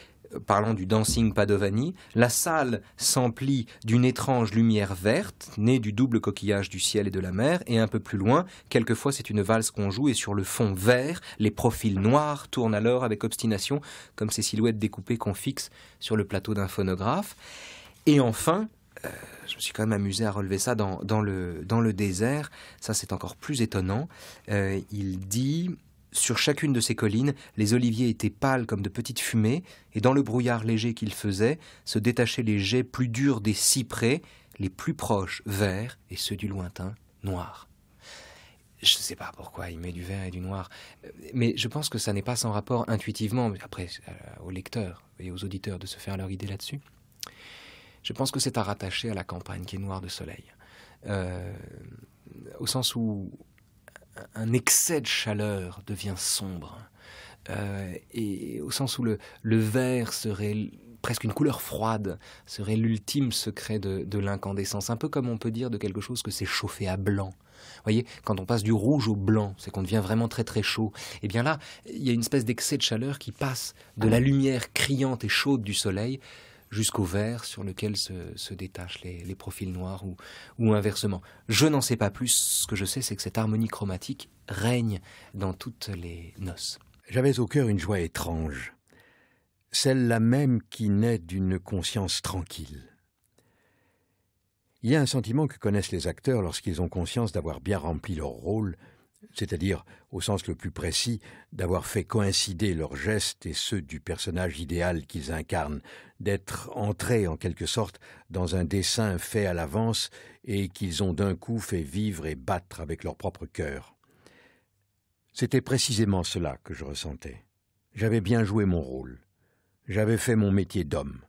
parlant du Dancing Padovani, la salle s'emplit d'une étrange lumière verte, née du double coquillage du ciel et de la mer, et un peu plus loin, quelquefois c'est une valse qu'on joue, et sur le fond vert, les profils noirs tournent alors avec obstination, comme ces silhouettes découpées qu'on fixe sur le plateau d'un phonographe. Et enfin, je me suis quand même amusé à relever ça dans le désert, ça c'est encore plus étonnant, il dit... Sur chacune de ces collines, les oliviers étaient pâles comme de petites fumées, et dans le brouillard léger qu'ils faisaient, se détachaient les jets plus durs des cyprès, les plus proches verts, et ceux du lointain noirs. Je ne sais pas pourquoi il met du vert et du noir, mais je pense que ça n'est pas sans rapport intuitivement, mais après aux lecteurs et aux auditeurs de se faire leur idée là-dessus. Je pense que c'est à rattacher à la campagne qui est noire de soleil, au sens où un excès de chaleur devient sombre, et au sens où le vert serait presque une couleur froide, serait l'ultime secret de l'incandescence, un peu comme on peut dire de quelque chose que c'est chauffé à blanc. Vous voyez, quand on passe du rouge au blanc, c'est qu'on devient vraiment très très chaud. Et bien là, il y a une espèce d'excès de chaleur qui passe de la lumière criante et chaude du soleil jusqu'au vert sur lequel se détachent les profils noirs ou inversement. Je n'en sais pas plus. Ce que je sais, c'est que cette harmonie chromatique règne dans toutes les noces. J'avais au cœur une joie étrange, celle-là même qui naît d'une conscience tranquille. Il y a un sentiment que connaissent les acteurs lorsqu'ils ont conscience d'avoir bien rempli leur rôle, c'est-à-dire, au sens le plus précis, d'avoir fait coïncider leurs gestes et ceux du personnage idéal qu'ils incarnent, d'être entrés en quelque sorte dans un dessin fait à l'avance et qu'ils ont d'un coup fait vivre et battre avec leur propre cœur. C'était précisément cela que je ressentais. J'avais bien joué mon rôle. J'avais fait mon métier d'homme.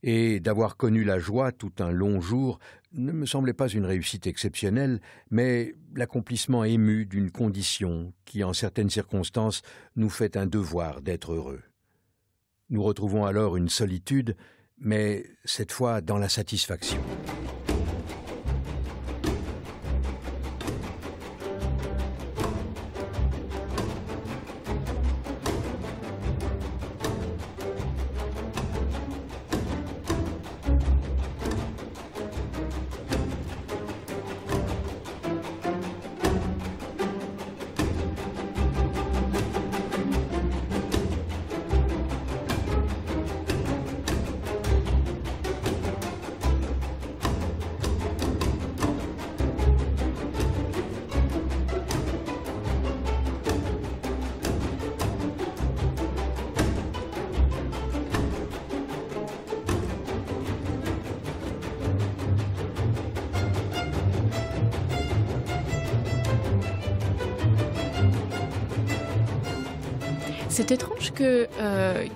Et d'avoir connu la joie tout un long jour ne me semblait pas une réussite exceptionnelle, mais l'accomplissement ému d'une condition qui, en certaines circonstances, nous fait un devoir d'être heureux. Nous retrouvons alors une solitude, mais cette fois dans la satisfaction. C'est étrange que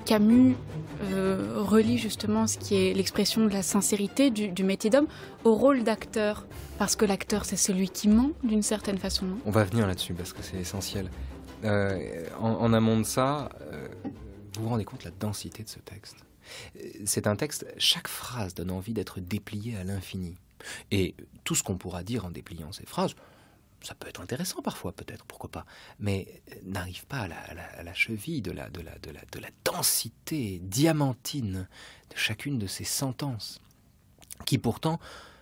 Camus relie justement ce qui est l'expression de la sincérité du métier d'homme au rôle d'acteur, parce que l'acteur c'est celui qui ment d'une certaine façon. Non ? On va venir là-dessus parce que c'est essentiel. En amont de ça, vous vous rendez compte de la densité de ce texte. C'est un texte, chaque phrase donne envie d'être dépliée à l'infini. Et tout ce qu'on pourra dire en dépliant ces phrases, ça peut être intéressant parfois, peut-être, pourquoi pas, mais n'arrive pas à la cheville de la densité diamantine de chacune de ces sentences, qui pourtant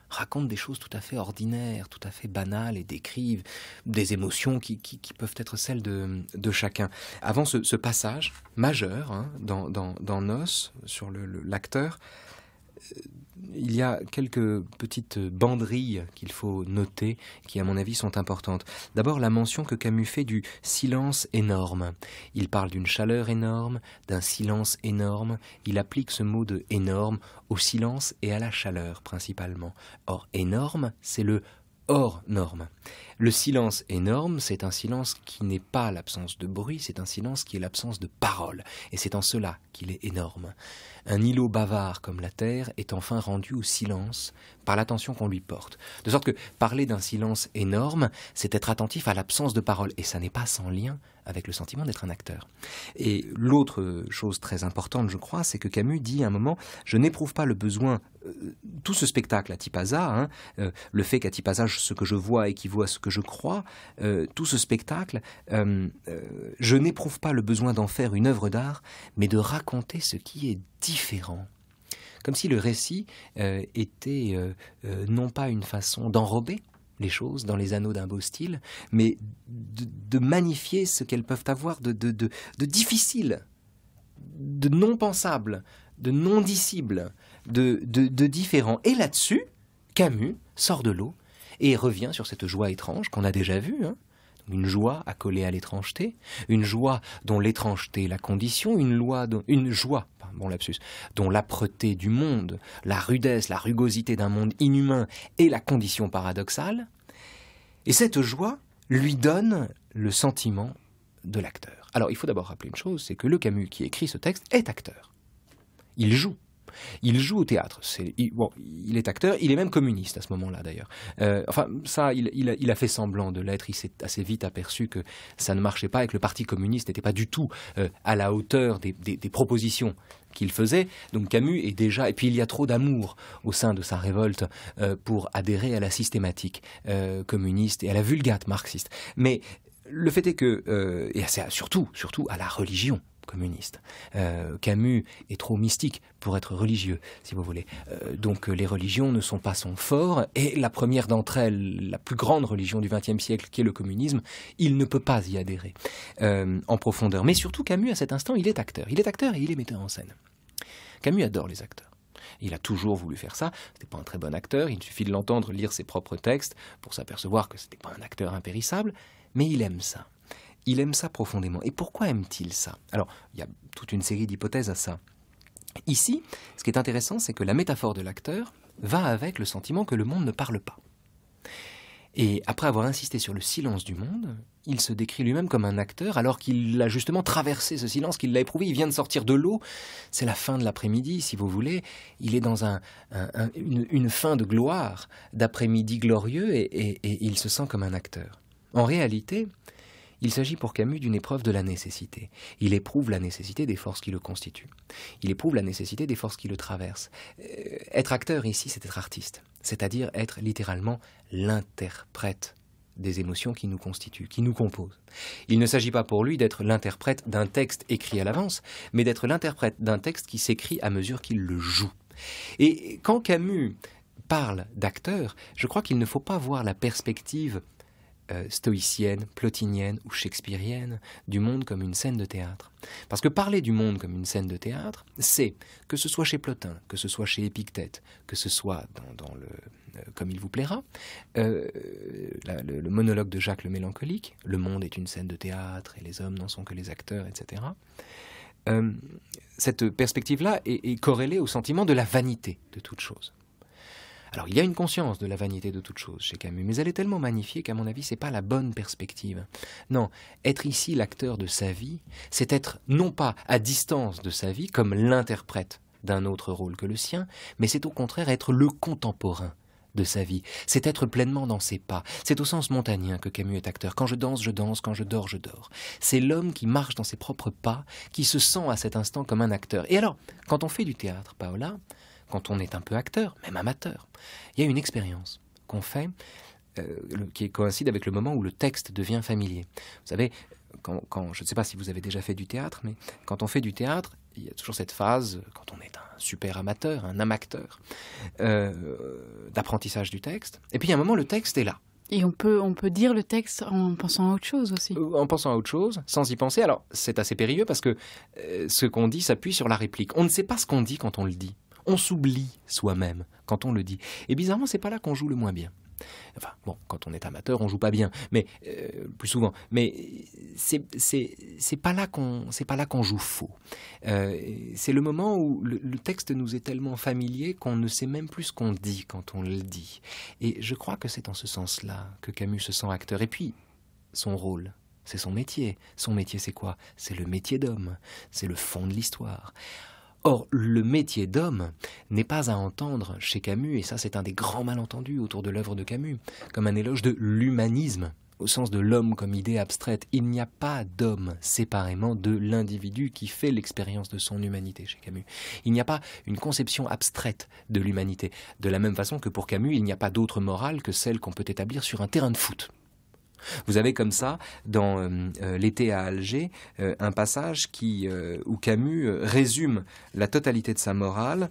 racontent des choses tout à fait ordinaires, tout à fait banales, et décrivent des émotions qui peuvent être celles de chacun. Avant ce passage majeur dans Noces, sur l'acteur, il y a quelques petites banderilles qu'il faut noter, qui à mon avis sont importantes. D'abord la mention que Camus fait du silence énorme. Il parle d'une chaleur énorme, d'un silence énorme. Il applique ce mot de énorme au silence et à la chaleur principalement. Or énorme, c'est le hors norme. Le silence énorme, c'est un silence qui n'est pas l'absence de bruit, c'est un silence qui est l'absence de parole. Et c'est en cela qu'il est énorme. Un îlot bavard comme la terre est enfin rendu au silence par l'attention qu'on lui porte. De sorte que parler d'un silence énorme, c'est être attentif à l'absence de parole. Et ça n'est pas sans lien avec le sentiment d'être un acteur. Et l'autre chose très importante, je crois, c'est que Camus dit à un moment « Je n'éprouve pas le besoin... » Tout ce spectacle à Tipaza, le fait qu'à Tipaza, ce que je vois équivaut à ce que je crois, tout ce spectacle, je n'éprouve pas le besoin d'en faire une œuvre d'art, mais de raconter ce qui est différent. Comme si le récit était non pas une façon d'enrober les choses dans les anneaux d'un beau style, mais de magnifier ce qu'elles peuvent avoir de difficile, de non pensable, de non dissible, de différent. Et là-dessus, Camus sort de l'eau et revient sur cette joie étrange qu'on a déjà vue, une joie accolée à l'étrangeté, une joie dont l'étrangeté est la condition, une joie, bon lapsus, dont l'âpreté du monde, la rudesse, la rugosité d'un monde inhumain est la condition paradoxale. Et cette joie lui donne le sentiment de l'acteur. Alors il faut d'abord rappeler une chose, c'est que le Camus qui écrit ce texte est acteur. Il joue. Il joue au théâtre. Il est acteur, il est même communiste à ce moment-là d'ailleurs. Il a fait semblant de l'être, il s'est assez vite aperçu que ça ne marchait pas et que le Parti communiste n'était pas du tout à la hauteur des propositions qu'il faisait. Donc Camus est déjà... Et puis il y a trop d'amour au sein de sa révolte pour adhérer à la systématique communiste et à la vulgate marxiste. Mais le fait est que... et c'est surtout à la religion communiste. Camus est trop mystique pour être religieux, si vous voulez. Donc les religions ne sont pas son fort, et la première d'entre elles, la plus grande religion du XXe siècle, qui est le communisme, il ne peut pas y adhérer en profondeur. Mais surtout, Camus, à cet instant, il est acteur. Il est acteur et il est metteur en scène. Camus adore les acteurs. Il a toujours voulu faire ça. C'était pas un très bon acteur. Il suffit de l'entendre lire ses propres textes pour s'apercevoir que c'était pas un acteur impérissable. Mais il aime ça. Il aime ça profondément. Et pourquoi aime-t-il ça? Alors, il y a toute une série d'hypothèses à ça. Ici, ce qui est intéressant, c'est que la métaphore de l'acteur va avec le sentiment que le monde ne parle pas. Et après avoir insisté sur le silence du monde, il se décrit lui-même comme un acteur, alors qu'il a justement traversé ce silence, qu'il l'a éprouvé. Il vient de sortir de l'eau. C'est la fin de l'après-midi, si vous voulez. Il est dans une fin de gloire, d'après-midi glorieux, et il se sent comme un acteur. En réalité, il s'agit pour Camus d'une épreuve de la nécessité. Il éprouve la nécessité des forces qui le constituent. Il éprouve la nécessité des forces qui le traversent. Être acteur ici, c'est être artiste, c'est-à-dire être littéralement l'interprète des émotions qui nous constituent, qui nous composent. Il ne s'agit pas pour lui d'être l'interprète d'un texte écrit à l'avance, mais d'être l'interprète d'un texte qui s'écrit à mesure qu'il le joue. Et quand Camus parle d'acteur, je crois qu'il ne faut pas voir la perspective stoïcienne, plotinienne ou shakespearienne du monde comme une scène de théâtre. Parce que parler du monde comme une scène de théâtre, c'est, que ce soit chez Plotin, que ce soit chez Épictète, que ce soit dans le Comme il vous plaira, le monologue de Jacques le Mélancolique, le monde est une scène de théâtre et les hommes n'en sont que les acteurs, etc. Cette perspective-là est corrélée au sentiment de la vanité de toute chose. Alors, il y a une conscience de la vanité de toute chose chez Camus, mais elle est tellement magnifiée qu'à mon avis, c'est pas la bonne perspective. Non, être ici l'acteur de sa vie, c'est être non pas à distance de sa vie, comme l'interprète d'un autre rôle que le sien, mais c'est au contraire être le contemporain de sa vie. C'est être pleinement dans ses pas. C'est au sens montagnien que Camus est acteur. Quand je danse, je danse. Quand je dors, je dors. C'est l'homme qui marche dans ses propres pas, qui se sent à cet instant comme un acteur. Et alors, quand on fait du théâtre, Paola, quand on est un peu acteur, même amateur, il y a une expérience qu'on fait qui coïncide avec le moment où le texte devient familier. Vous savez, je ne sais pas si vous avez déjà fait du théâtre, mais quand on fait du théâtre, il y a toujours cette phase, quand on est un super amateur, un amacteur, d'apprentissage du texte. Et puis il y a un moment, le texte est là. Et on peut dire le texte en pensant à autre chose aussi. En pensant à autre chose, sans y penser. Alors, c'est assez périlleux parce que ce qu'on dit s'appuie sur la réplique. On ne sait pas ce qu'on dit quand on le dit. On s'oublie soi-même quand on le dit. Et bizarrement, c'est pas là qu'on joue le moins bien. Enfin, bon, quand on est amateur, on joue pas bien, mais plus souvent. Mais c'est pas là qu'on joue faux. C'est le moment où le texte nous est tellement familier qu'on ne sait même plus ce qu'on dit quand on le dit. Et je crois que c'est en ce sens-là que Camus se sent acteur. Et puis, son rôle, c'est son métier. Son métier, c'est quoi? C'est le métier d'homme. C'est le fond de l'histoire. Or, le métier d'homme n'est pas à entendre chez Camus, et ça c'est un des grands malentendus autour de l'œuvre de Camus, comme un éloge de l'humanisme, au sens de l'homme comme idée abstraite. Il n'y a pas d'homme séparément de l'individu qui fait l'expérience de son humanité chez Camus. Il n'y a pas une conception abstraite de l'humanité. De la même façon que pour Camus, il n'y a pas d'autre morale que celle qu'on peut établir sur un terrain de foot. Vous avez comme ça, dans L'été à Alger, un passage où Camus résume la totalité de sa morale.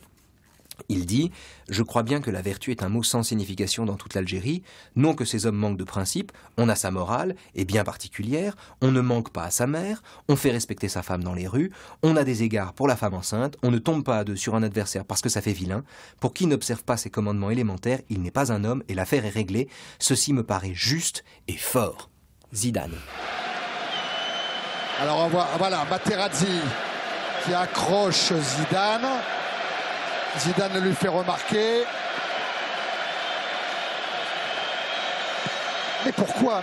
Il dit « Je crois bien que la vertu est un mot sans signification dans toute l'Algérie, non que ces hommes manquent de principes, on a sa morale, et bien particulière, on ne manque pas à sa mère, on fait respecter sa femme dans les rues, on a des égards pour la femme enceinte, on ne tombe pas à deux sur un adversaire parce que ça fait vilain, pour qui n'observe pas ces commandements élémentaires, il n'est pas un homme et l'affaire est réglée, ceci me paraît juste et fort. » Zidane. Alors on voit, voilà, Materazzi qui accroche Zidane. Zidane le lui fait remarquer. Mais pourquoi?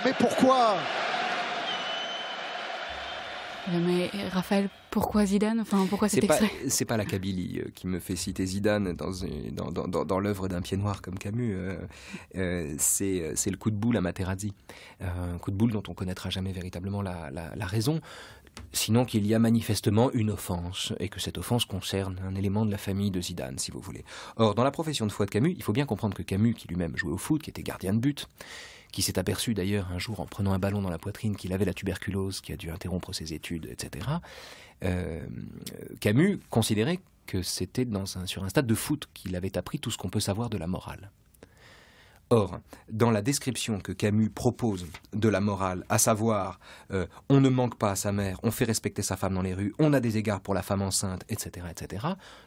Mais Raphaël, pourquoi Zidane? Enfin, pourquoi cet extrait? C'est pas la Kabylie qui me fait citer Zidane dans l'œuvre d'un pied noir comme Camus. C'est le coup de boule à Materazzi. Un coup de boule dont on connaîtra jamais véritablement la raison. sinon qu'il y a manifestement une offense, et que cette offense concerne un élément de la famille de Zidane, si vous voulez. Or, dans la profession de foi de Camus, il faut bien comprendre que Camus, qui lui-même jouait au foot, qui était gardien de but, qui s'est aperçu d'ailleurs un jour en prenant un ballon dans la poitrine qu'il avait la tuberculose, qui a dû interrompre ses études, etc., Camus considérait que c'était sur un stade de foot qu'il avait appris tout ce qu'on peut savoir de la morale. Or, dans la description que Camus propose de la morale, à savoir on ne manque pas à sa mère, on fait respecter sa femme dans les rues, on a des égards pour la femme enceinte, etc.,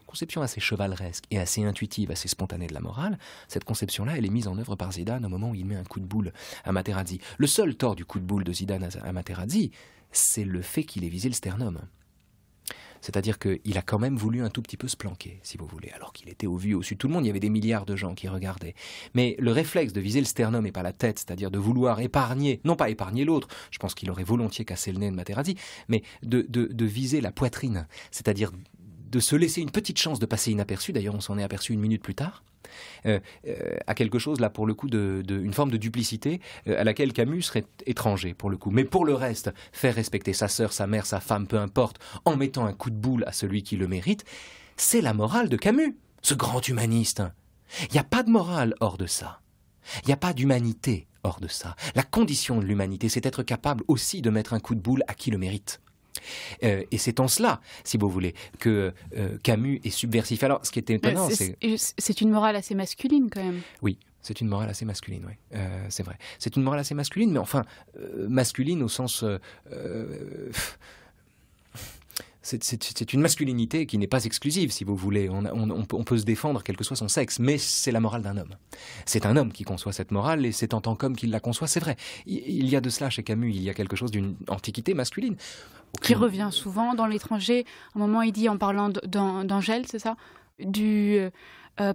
conception assez chevaleresque et assez intuitive, assez spontanée de la morale, cette conception-là, elle est mise en œuvre par Zidane au moment où il met un coup de boule à Materazzi. Le seul tort du coup de boule de Zidane à Materazzi, c'est le fait qu'il ait visé le sternum. C'est-à-dire qu'il a quand même voulu un tout petit peu se planquer, si vous voulez, alors qu'il était au vu, au su de tout le monde, il y avait des milliards de gens qui regardaient. Mais le réflexe de viser le sternum et pas la tête, c'est-à-dire de vouloir épargner, non pas épargner l'autre, je pense qu'il aurait volontiers cassé le nez de Materazzi, mais de viser la poitrine, c'est-à-dire de se laisser une petite chance de passer inaperçu, d'ailleurs on s'en est aperçu une minute plus tard, à quelque chose là pour le coup une forme de duplicité à laquelle Camus serait étranger pour le coup. Mais pour le reste, faire respecter sa sœur, sa mère, sa femme, peu importe, en mettant un coup de boule à celui qui le mérite, c'est la morale de Camus, ce grand humaniste. Il n'y a pas de morale hors de ça. Il n'y a pas d'humanité hors de ça. La condition de l'humanité, c'est être capable aussi de mettre un coup de boule à qui le mérite. Et c'est en cela, si vous voulez, que Camus est subversif. Alors, ce qui est étonnant, c'est une morale assez masculine, quand même. Oui, c'est une morale assez masculine, oui. C'est vrai. C'est une morale assez masculine, mais enfin, masculine au sens... c'est une masculinité qui n'est pas exclusive, si vous voulez. On peut se défendre, quel que soit son sexe, mais c'est la morale d'un homme. C'est un homme qui conçoit cette morale, et c'est en tant qu'homme qu'il la conçoit, c'est vrai. Il y a de cela chez Camus, il y a quelque chose d'une antiquité masculine. Qui revient souvent dans l'étranger. À un moment, il dit, en parlant d'Angèle, c'est ça, du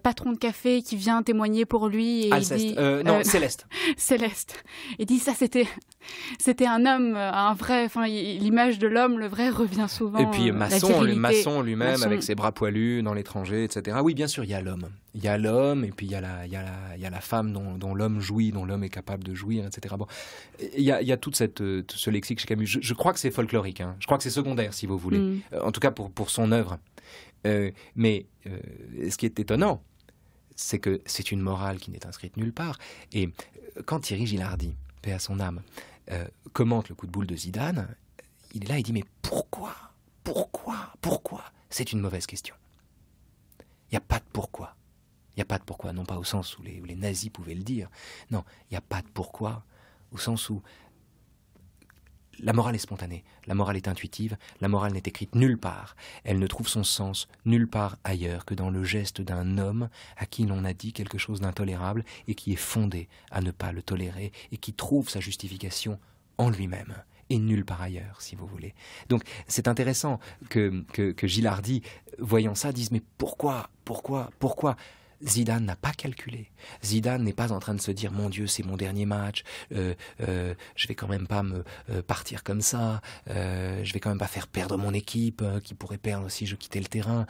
patron de café qui vient témoigner pour lui. Et Alceste. Non, Céleste. Céleste. Il dit ça, c'était un homme, un vrai. Enfin, l'image de l'homme, le vrai, revient souvent. Et puis Masson lui-même, avec ses bras poilus dans l'étranger, etc. Oui, bien sûr, il y a l'homme. Il y a l'homme, et puis il y a la femme dont l'homme jouit, dont l'homme est capable de jouir, etc. Bon, il y a tout ce lexique chez Camus. Je crois que c'est folklorique. Hein. Je crois que c'est secondaire, si vous voulez. En tout cas, pour son œuvre. Mais ce qui est étonnant, c'est que c'est une morale qui n'est inscrite nulle part. Et quand Thierry Gilardi, paix à son âme, commente le coup de boule de Zidane, il est là, il dit « Mais pourquoi ? C'est une mauvaise question. Il n'y a pas de pourquoi. Il n'y a pas de pourquoi, non pas au sens où les nazis pouvaient le dire. Non, il n'y a pas de pourquoi, au sens où la morale est spontanée, la morale est intuitive, la morale n'est écrite nulle part. Elle ne trouve son sens nulle part ailleurs que dans le geste d'un homme à qui l'on a dit quelque chose d'intolérable et qui est fondé à ne pas le tolérer et qui trouve sa justification en lui-même et nulle part ailleurs, si vous voulez. Donc c'est intéressant que Gilardi, voyant ça, dise « Mais pourquoi ? Zidane n'a pas calculé. Zidane n'est pas en train de se dire « Mon Dieu, c'est mon dernier match, je vais quand même pas me partir comme ça, je vais quand même pas faire perdre mon équipe, qui pourrait perdre si je quittais le terrain,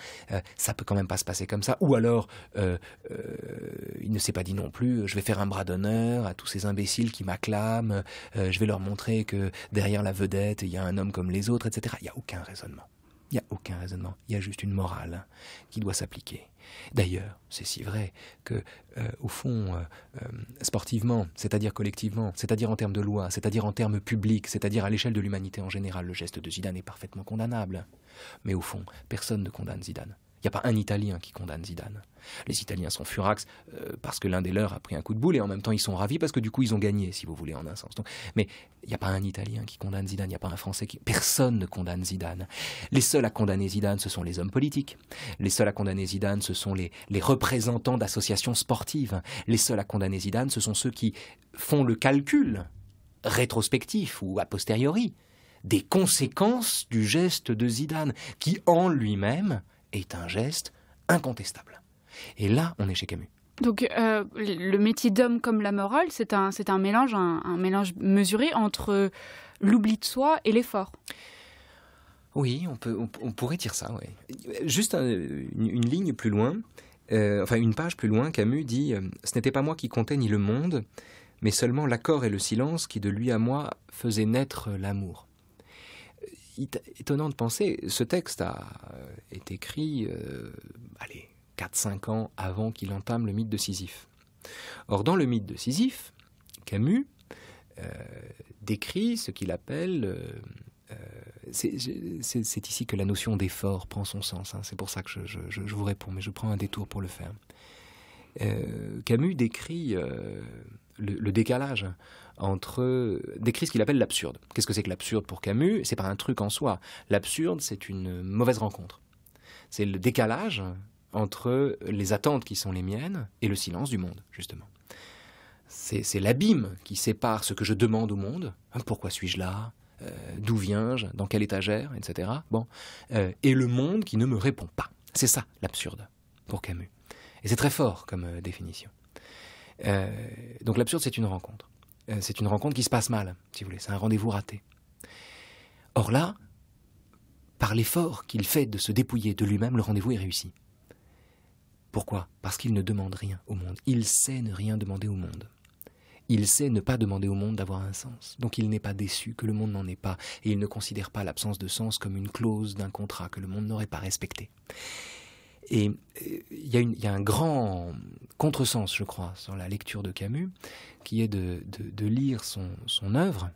ça peut quand même pas se passer comme ça. » Ou alors, il ne s'est pas dit non plus « Je vais faire un bras d'honneur à tous ces imbéciles qui m'acclament, je vais leur montrer que derrière la vedette, il y a un homme comme les autres, etc. » Il n'y a aucun raisonnement. Il n'y a aucun raisonnement, il y a juste une morale qui doit s'appliquer. D'ailleurs, c'est si vrai que, au fond, sportivement, c'est-à-dire collectivement, c'est-à-dire en termes de loi, c'est-à-dire en termes publics, c'est-à-dire à l'échelle de l'humanité en général, le geste de Zidane est parfaitement condamnable. Mais au fond, personne ne condamne Zidane. Il n'y a pas un Italien qui condamne Zidane. Les Italiens sont furax parce que l'un des leurs a pris un coup de boule et en même temps ils sont ravis parce que du coup ils ont gagné, si vous voulez, en un sens. Donc, mais il n'y a pas un Italien qui condamne Zidane, il n'y a pas un Français qui... Personne ne condamne Zidane. Les seuls à condamner Zidane, ce sont les hommes politiques. Les seuls à condamner Zidane, ce sont les représentants d'associations sportives. Les seuls à condamner Zidane, ce sont ceux qui font le calcul rétrospectif ou a posteriori des conséquences du geste de Zidane, qui en lui-même est un geste incontestable. Et là, on est chez Camus. Donc, le métier d'homme comme la morale, c'est un mélange, un mélange mesuré entre l'oubli de soi et l'effort. Oui, on pourrait dire ça, oui. Juste une ligne plus loin, une page plus loin, Camus dit « Ce n'était pas moi qui comptais ni le monde, mais seulement l'accord et le silence qui de lui à moi faisaient naître l'amour. » étonnant de penser, ce texte est écrit 4-5 ans avant qu'il entame le mythe de Sisyphe. Or, dans le mythe de Sisyphe, Camus décrit ce qu'il appelle... c'est ici que la notion d'effort prend son sens. Hein. C'est pour ça que je vous réponds, mais je prends un détour pour le faire. Camus décrit le décalage décrit ce qu'il appelle l'absurde. Qu'est-ce que c'est que l'absurde pour Camus? C'est pas un truc en soi. L'absurde, c'est une mauvaise rencontre. C'est le décalage entre les attentes qui sont les miennes et le silence du monde, justement. C'est l'abîme qui sépare ce que je demande au monde. Pourquoi suis-je là? D'où viens-je? Dans quelle étagère? Etc. Et le monde qui ne me répond pas. C'est ça, l'absurde, pour Camus. Et c'est très fort comme définition. Donc l'absurde, c'est une rencontre. C'est une rencontre qui se passe mal, si vous voulez. C'est un rendez-vous raté. Or là, par l'effort qu'il fait de se dépouiller de lui-même, le rendez-vous est réussi. Pourquoi? Parce qu'il ne demande rien au monde. Il sait ne rien demander au monde. Il sait ne pas demander au monde d'avoir un sens. Donc il n'est pas déçu que le monde n'en ait pas. Et il ne considère pas l'absence de sens comme une clause d'un contrat que le monde n'aurait pas respecté. Et il y a un grand contresens, je crois, sur la lecture de Camus, qui est de lire son œuvre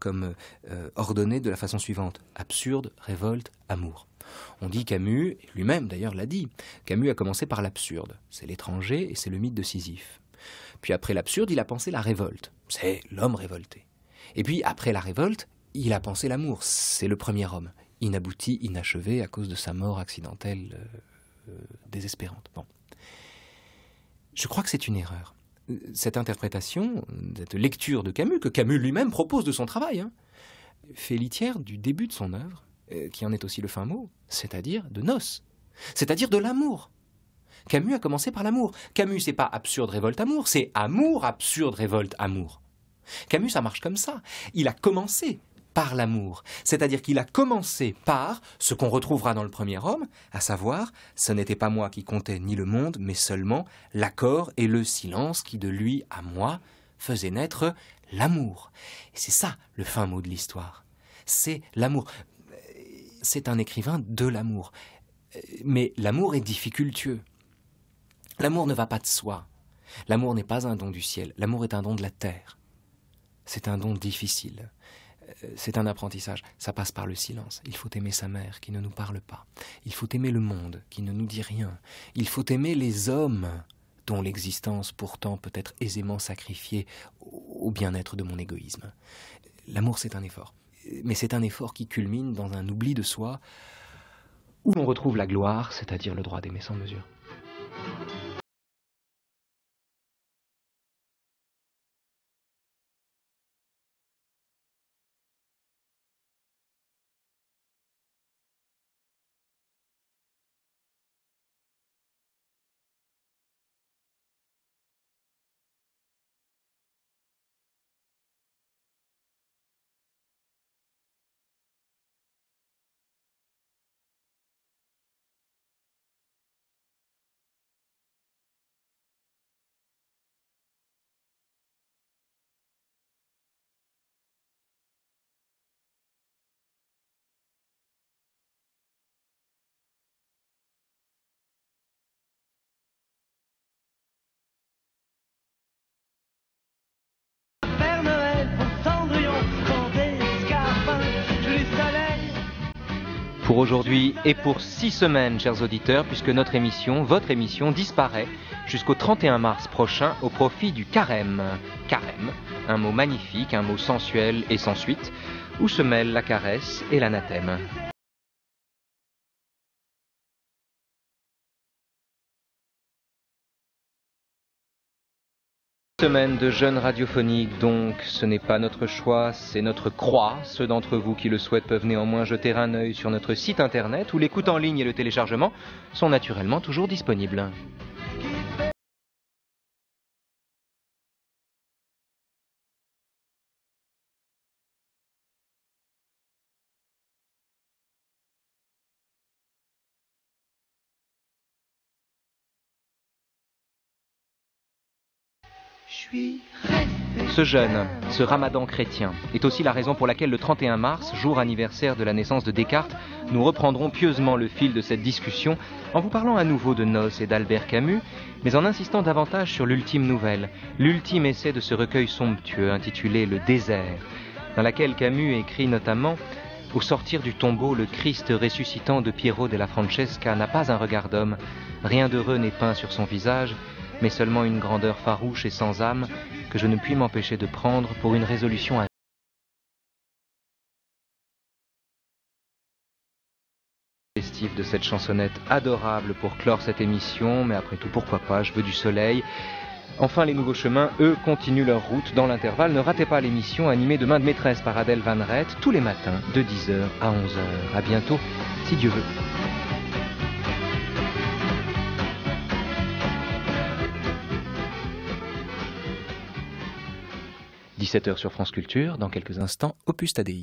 comme ordonnée de la façon suivante. Absurde, révolte, amour. On dit Camus, lui-même d'ailleurs l'a dit, Camus a commencé par l'absurde. C'est l'étranger et c'est le mythe de Sisyphe. Puis après l'absurde, il a pensé la révolte. C'est l'homme révolté. Et puis après la révolte, il a pensé l'amour. C'est le premier homme. Inabouti, inachevé à cause de sa mort accidentelle désespérante. Bon. Je crois que c'est une erreur. Cette interprétation, cette lecture de Camus, que Camus lui-même propose de son travail, fait litière du début de son œuvre, qui en est aussi le fin mot, c'est-à-dire de noces, c'est-à-dire de l'amour. Camus a commencé par l'amour. Camus, c'est pas absurde, révolte, amour, c'est amour, absurde, révolte, amour. Camus, ça marche comme ça. Il a commencé par l'amour, c'est-à-dire qu'il a commencé par ce qu'on retrouvera dans le premier homme, à savoir, ce n'était pas moi qui comptais ni le monde, mais seulement l'accord et le silence qui de lui à moi faisaient naître l'amour. Et c'est ça le fin mot de l'histoire. C'est l'amour. C'est un écrivain de l'amour. Mais l'amour est difficultueux. L'amour ne va pas de soi. L'amour n'est pas un don du ciel. L'amour est un don de la terre. C'est un don difficile. C'est un apprentissage. Ça passe par le silence. Il faut aimer sa mère qui ne nous parle pas. Il faut aimer le monde qui ne nous dit rien. Il faut aimer les hommes dont l'existence pourtant peut être aisément sacrifiée au bien-être de mon égoïsme. L'amour, c'est un effort. Mais c'est un effort qui culmine dans un oubli de soi où l'on retrouve la gloire, c'est-à-dire le droit d'aimer sans mesure. Pour aujourd'hui et pour 6 semaines, chers auditeurs, puisque notre émission, votre émission, disparaît jusqu'au 31 mars prochain au profit du carême. Carême, un mot magnifique, un mot sensuel et sans suite, où se mêlent la caresse et l'anathème. Semaine de jeûne radiophonique, donc ce n'est pas notre choix, c'est notre croix. Ceux d'entre vous qui le souhaitent peuvent néanmoins jeter un œil sur notre site internet où l'écoute en ligne et le téléchargement sont naturellement toujours disponibles. Je suis resté Ce jeûne, ce ramadan chrétien, est aussi la raison pour laquelle le 31 mars, jour anniversaire de la naissance de Descartes, nous reprendrons pieusement le fil de cette discussion en vous parlant à nouveau de Noce et d'Albert Camus, mais en insistant davantage sur l'ultime nouvelle, l'ultime essai de ce recueil somptueux intitulé Le désert, dans laquelle Camus écrit notamment « Au sortir du tombeau, le Christ ressuscitant de Piero della Francesca n'a pas un regard d'homme, rien d'heureux n'est peint sur son visage, mais seulement une grandeur farouche et sans âme que je ne puis m'empêcher de prendre pour une résolution à festive de cette chansonnette adorable pour clore cette émission, mais après tout, pourquoi pas, je veux du soleil. Enfin, les Nouveaux Chemins, eux, continuent leur route dans l'intervalle. Ne ratez pas l'émission animée de Main de maîtresse par Adèle Van Rett, tous les matins de 10h à 11h. À bientôt, si Dieu veut. 17h sur France Culture, dans quelques instants, Opus Tadei.